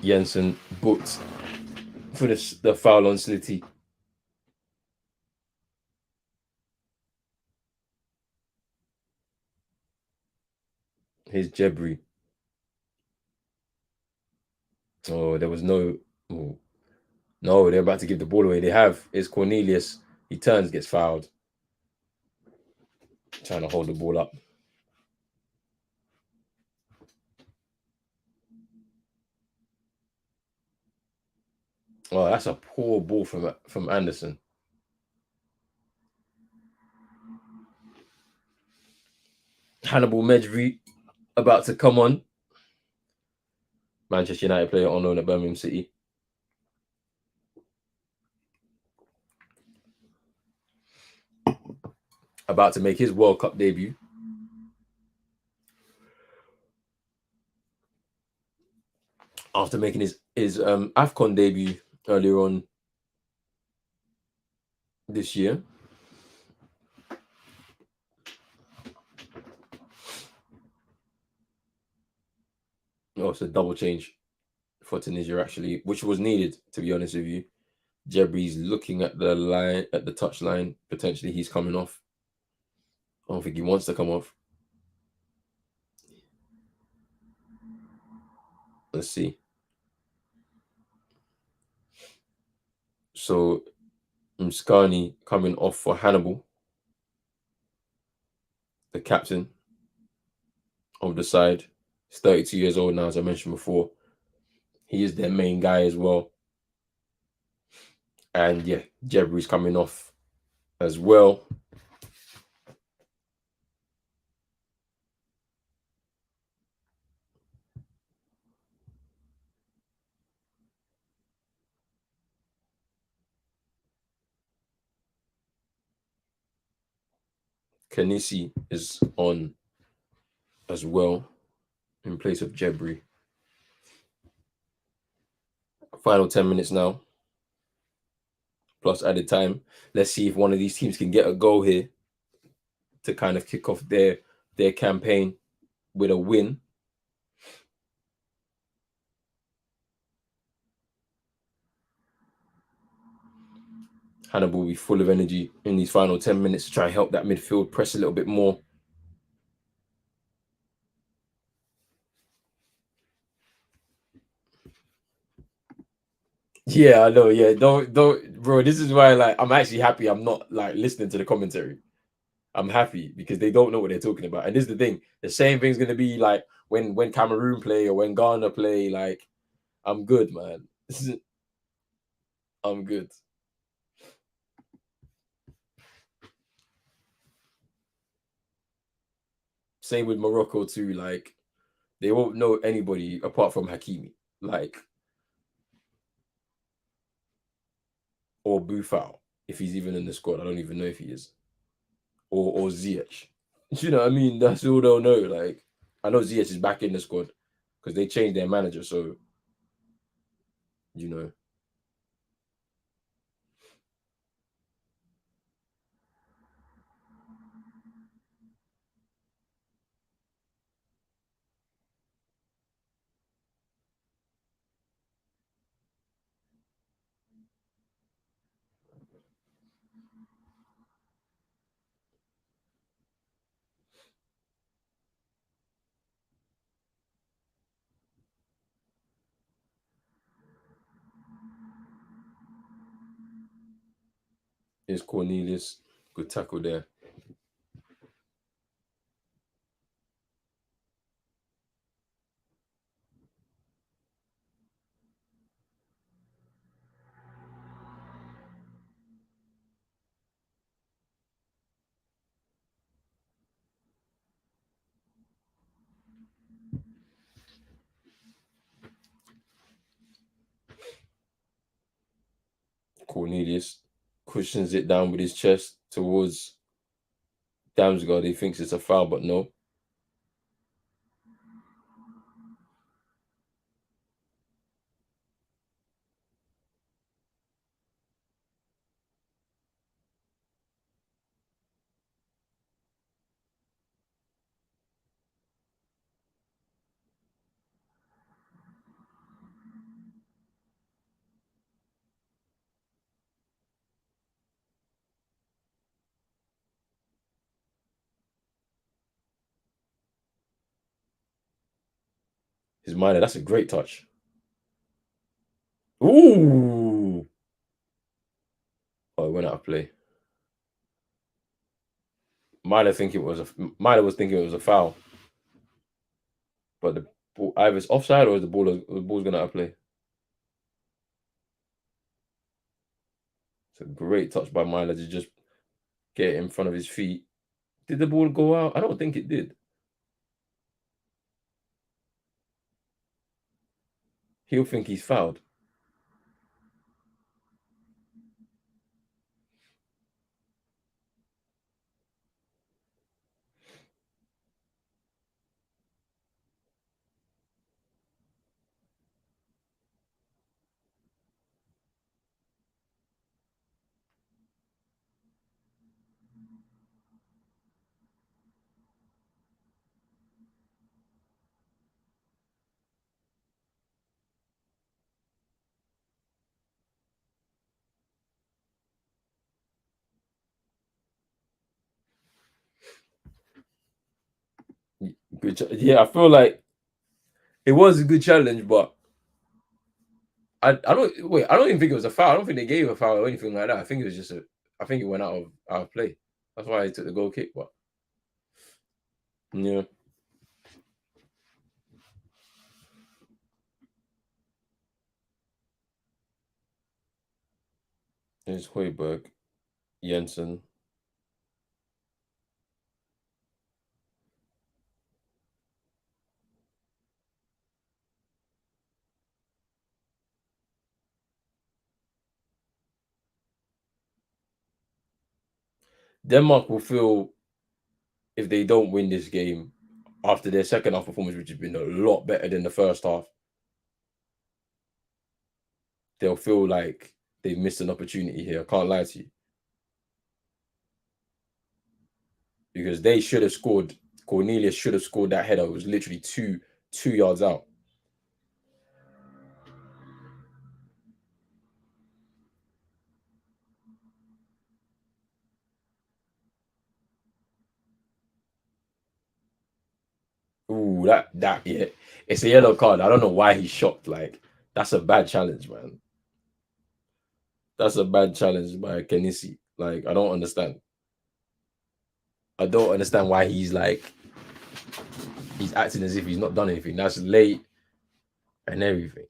Jensen booked for the foul on Slitty. Here's Jebri. Oh, there was no. Oh, no, they're about to give the ball away. They have. It's Cornelius. He turns, gets fouled. Trying to hold the ball up. Oh, that's a poor ball from Anderson. Hannibal Mejri about to come on. Manchester United player on loan at Birmingham City. About to make his World Cup debut. After making his AFCON debut earlier on this year. Oh, it's a double change for Tunisia, actually, which was needed, to be honest with you. Jebri's looking at the line, at the touch line. Potentially he's coming off. I don't think he wants to come off. Let's see. So Mskani coming off for Hannibal, the captain of the side. He's 32 years old now, as I mentioned before. He is their main guy as well. And yeah, Jebri's coming off as well. Kanisi is on as well in place of Jebri. Final 10 minutes now, plus added time. Let's see if one of these teams can get a goal here to kind of kick off their campaign with a win. Hannibal will be full of energy in these final 10 minutes to try and help that midfield press a little bit more. Yeah, I know. Yeah, don't, bro. This is why, like, I'm actually happy. I'm not like listening to the commentary. I'm happy because they don't know what they're talking about. And this is the thing. The same thing's gonna be like when Cameroon play or when Ghana play. Like, I'm good, man. I'm good. Same with Morocco too. Like, they won't know anybody apart from Hakimi. Like, or Bufal, if he's even in the squad. I don't even know if he is. Or Ziyech. You know what I mean? That's all they'll know. Like, I know Ziyech is back in the squad because they changed their manager, so you know. It's Cornelius. Good tackle there. Cornelius cushions it down with his chest towards Damsgaard. He thinks it's a foul, but no. His minor, that's a great touch. Ooh. Oh, it went out of play. Milo was thinking it was a foul, but the ball, either it's offside or is the ball's gonna out of play. It's a great touch by Milo to just get it in front of his feet. Did the ball go out? I don't think it did. He'll think he's fouled. Yeah, I feel like it was a good challenge, but I don't wait. I don't even think it was a foul. I don't think they gave a foul or anything like that. I think it was just a. I think it went out of play. That's why he took the goal kick. But yeah, there's Hoiberg, Jensen. Denmark will feel if they don't win this game after their second half performance, which has been a lot better than the first half. They'll feel like they've missed an opportunity here. I can't lie to you. Because they should have scored. Cornelius should have scored that header. It was literally two yards out. Ooh, that yeah. It's a yellow card. I don't know why he's shocked. Like, that's a bad challenge, man. That's a bad challenge by Kenisi. Like, I don't understand. I don't understand why he's acting as if he's not done anything. That's late and everything.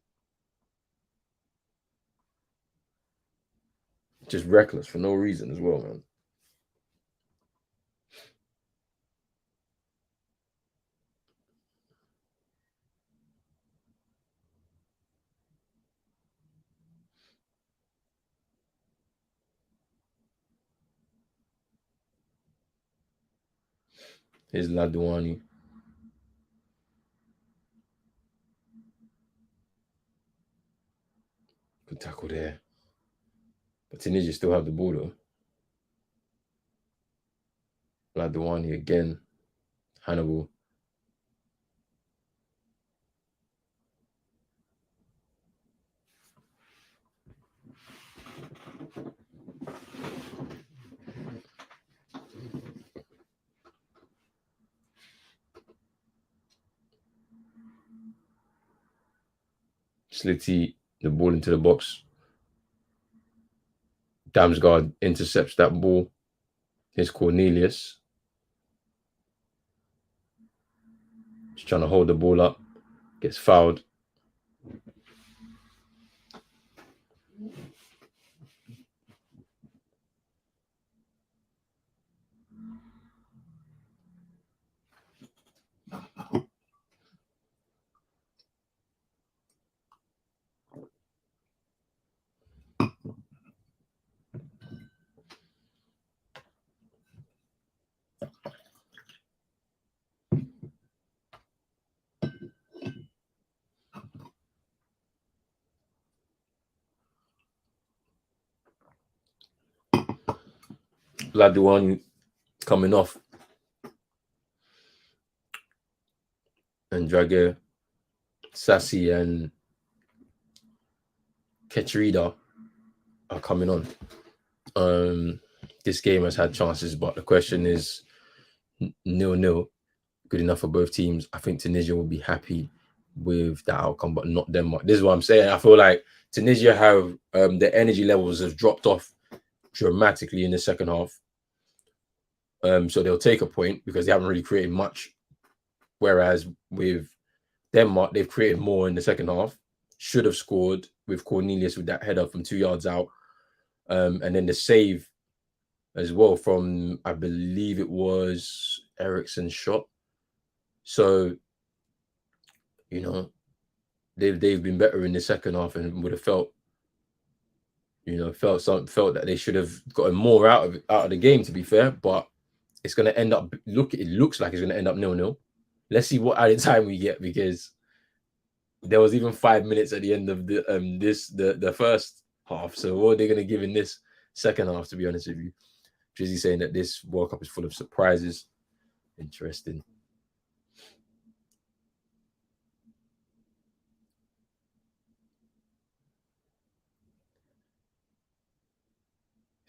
Just reckless for no reason as well, man. Here's Ladouani. Good tackle there. But Tunisia still have the ball though. Ladouani again. Hannibal. Slitty, the ball into the box. Damsgaard intercepts that ball. Here's Cornelius. Just trying to hold the ball up. Gets fouled. Laduan coming off. And Dragger, Sassy, and Ketrida are coming on. This game has had chances, but the question is 0-0. Good enough for both teams. I think Tunisia will be happy with that outcome, but not Denmark. This is what I'm saying. I feel like Tunisia have their energy levels have dropped off dramatically in the second half. So they'll take a point because they haven't really created much. Whereas with Denmark, they've created more in the second half. Should have scored with Cornelius with that header from 2 yards out. And then the save as well from, I believe it was Eriksen's shot. So, you know, they've been better in the second half and would have felt that they should have gotten more out of the game, to be fair. But it's going to end up it looks like it's going to end up 0-0. Let's see what added time we get, because there was even 5 minutes at the end of the first half. So what are they going to give in this second half, to be honest with you? Drizzy saying that this World Cup is full of surprises. Interesting.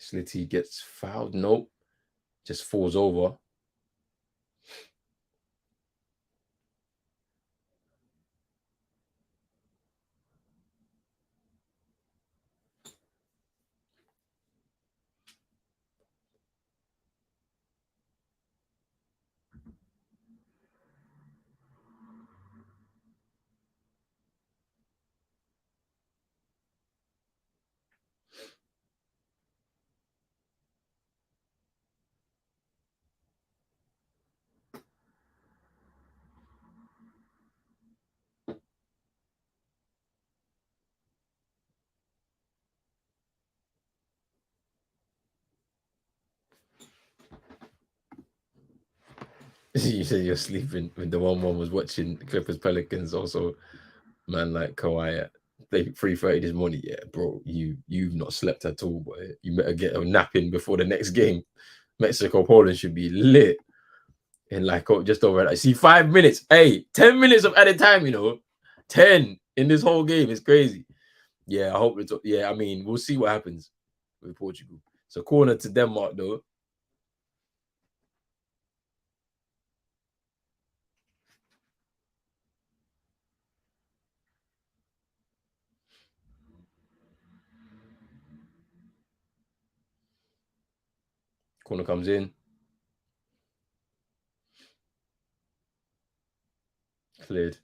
Slitty gets fouled. Nope. Just falls over. You say you're sleeping when the 1-1 was watching Clippers Pelicans. Also, man, like Kawhi at 3:30 this morning. Yeah, bro, you've not slept at all, boy. You better get a nap in before the next game. Mexico Poland should be lit in like just over. I see 5 minutes. Hey, 10 minutes of added time. 10 in this whole game is crazy. Yeah, I hope it's. Yeah, I mean, we'll see what happens with Portugal. So corner to Denmark though. Corner comes in. Cleared.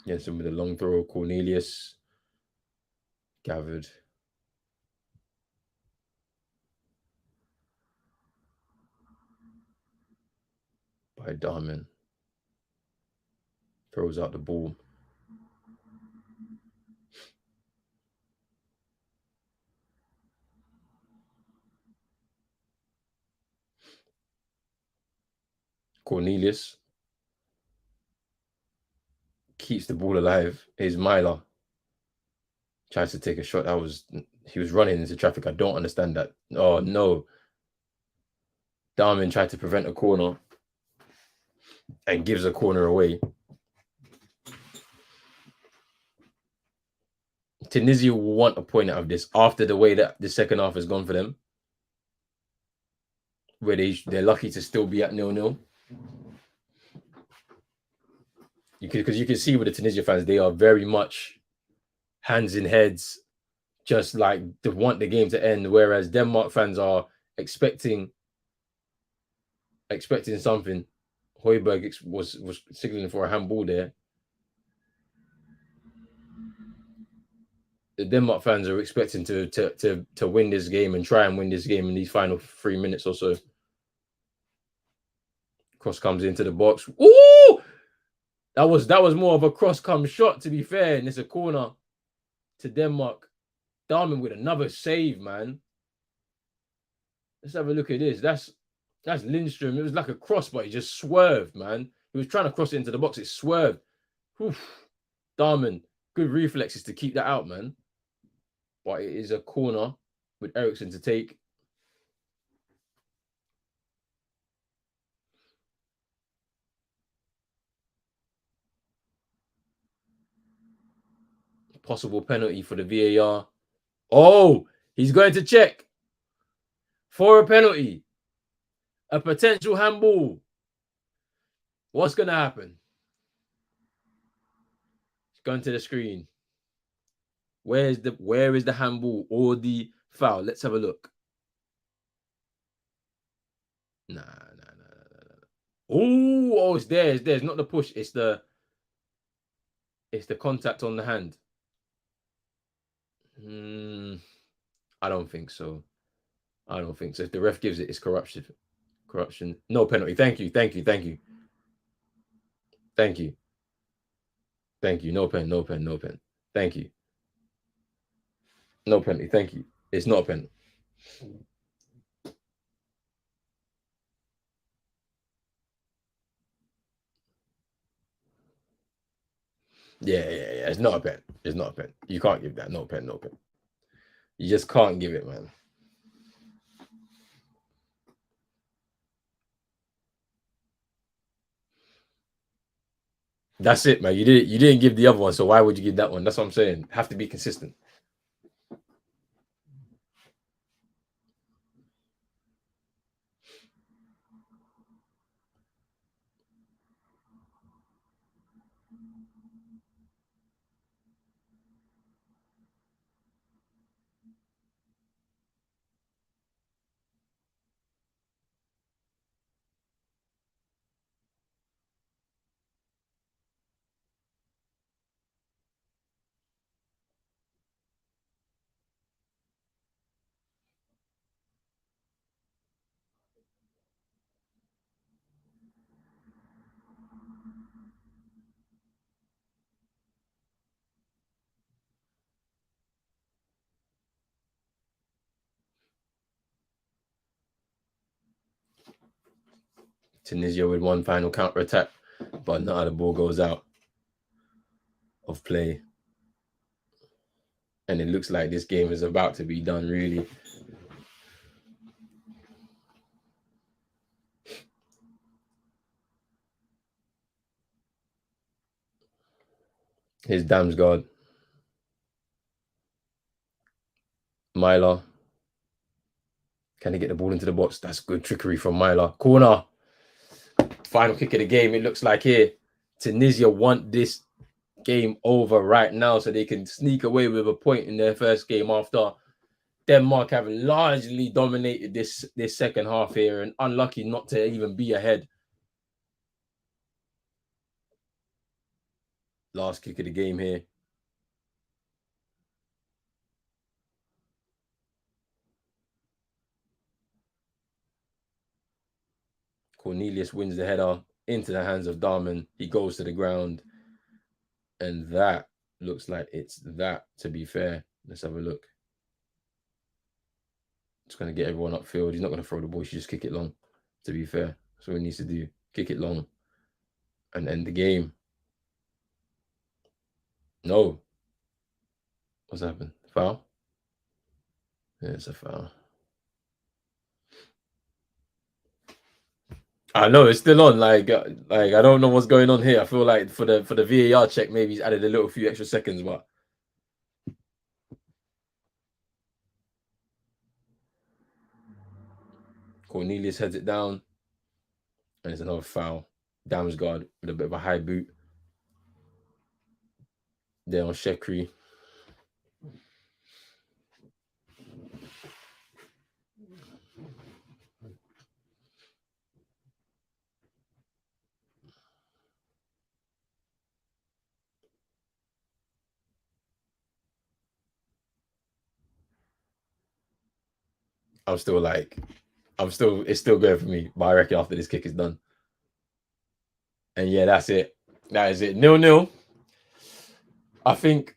Yes, and with a long throw, Cornelius gathered by Darman. Throws out the ball. Cornelius keeps the ball alive. Is Myla. Tries to take a shot. He was running into traffic. I don't understand that. Oh no. Darwin tried to prevent a corner and gives a corner away. Tunisia will want a point out of this after the way that the second half has gone for them, where they're lucky to still be at 0-0. Because you can see with the Tunisia fans, they are very much hands in heads, just like they want the game to end. Whereas Denmark fans are expecting something. Højbjerg was signaling for a handball there. The Denmark fans are expecting to win this game and try and win this game in these final 3 minutes or so. Cross comes into the box. Ooh! That was more of a cross come shot, to be fair, and it's a corner to Denmark. Darwin with another save, man. Let's have a look at this. That's Lindstrom. It was like a cross, but he just swerved, man. He was trying to cross it into the box. It swerved. Oof. Darwin, good reflexes to keep that out, man. But it is a corner with Eriksson to take. Possible penalty for the VAR. Oh, he's going to check for a penalty. A potential handball. What's going to happen? It's going to the screen. Where is the handball or the foul? Let's have a look. Nah. Oh, it's there. It's not the push. It's the contact on the hand. I don't think so. If the ref gives it, it's corruption. No penalty. Thank you. No pen. Thank you. No penalty. Thank you. It's not a penalty. Yeah. It's not a pen. You can't give that. No pen. You just can't give it, man. That's it, man. You didn't give the other one, so why would you give that one? That's what I'm saying. Have to be consistent. Tunisia with one final counter attack, but now the ball goes out of play. And it looks like this game is about to be done, really. Here's Damsgaard. Myla. Can he get the ball into the box? That's good trickery from Myla. Corner. Final kick of the game. It looks like here. Tunisia want this game over right now so they can sneak away with a point in their first game after Denmark have largely dominated this second half here and unlucky not to even be ahead. Last kick of the game here. Cornelius wins the header into the hands of Darman. He goes to the ground. And that looks like it's that, to be fair. Let's have a look. It's going to get everyone upfield. He's not going to throw the ball. He should just kick it long, to be fair. That's what he needs to do. Kick it long and end the game. No. What's happened? Foul? Yeah, it's a foul. I know it's still on. Like I don't know what's going on here. I feel like for the VAR check, maybe he's added a little few extra seconds, but Cornelius heads it down, and it's another foul. Damsgaard with a bit of a high boot. There on Shekri. It's still going for me, but I reckon after this kick is done. And yeah, that's it. That is it. 0-0. I think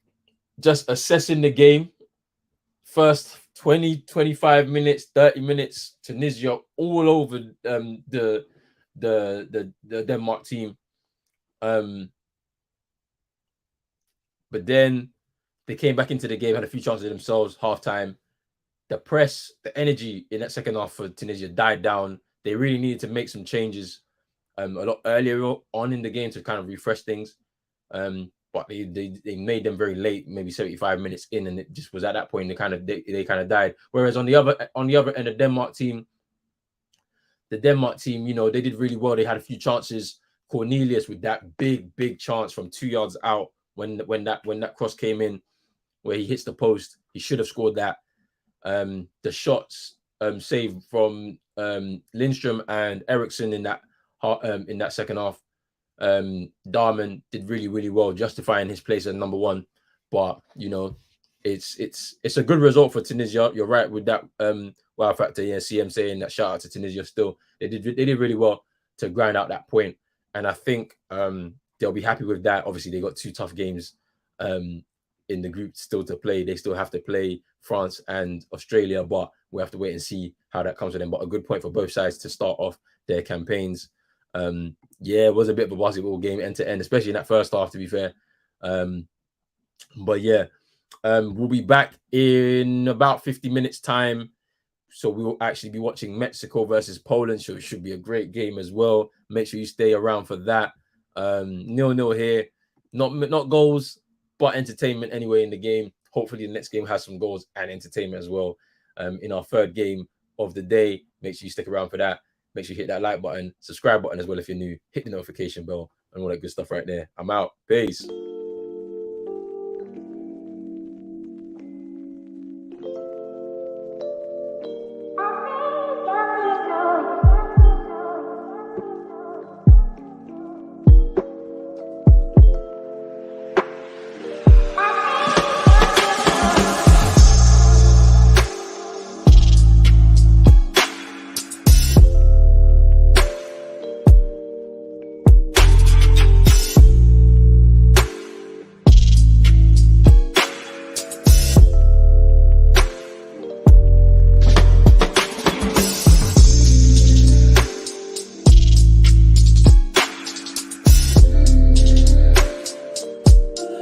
just assessing the game, first 20, 25 minutes, 30 minutes, Tunisia all over the Denmark team. But then they came back into the game, had a few chances themselves, halftime. The press, the energy in that second half for Tunisia died down. They really needed to make some changes a lot earlier on in the game to kind of refresh things. But they made them very late, maybe 75 minutes in, and it just was at that point they kind of died. Whereas on the other end, the Denmark team, they did really well. They had a few chances. Cornelius with that big chance from 2 yards out when that cross came in, where he hits the post, he should have scored that. The shots saved from Lindstrom and Eriksson in that second half. Darman did really well, justifying his place at number one. But it's a good result for Tunisia. You're right with that wow factor. Yeah, CM saying that shout out to Tunisia. Still, they did really well to grind out that point, and I think they'll be happy with that. Obviously, they got 2 tough games in the group still to play. They still have to play France and Australia, but we have to wait and see how that comes with them. But a good point for both sides to start off their campaigns. Yeah, it was a bit of a basketball game end to end, especially in that first half, to be fair. But yeah, we'll be back in about 50 minutes time. So we will actually be watching Mexico versus Poland. So it should be a great game as well. Make sure you stay around for that. 0-0 here. Not goals, but entertainment anyway in the game. Hopefully the next game has some goals and entertainment as well. In our third game of the day. Make sure you stick around for that. Make sure you hit that like button, subscribe button as well if you're new. Hit the notification bell and all that good stuff right there. I'm out. Peace.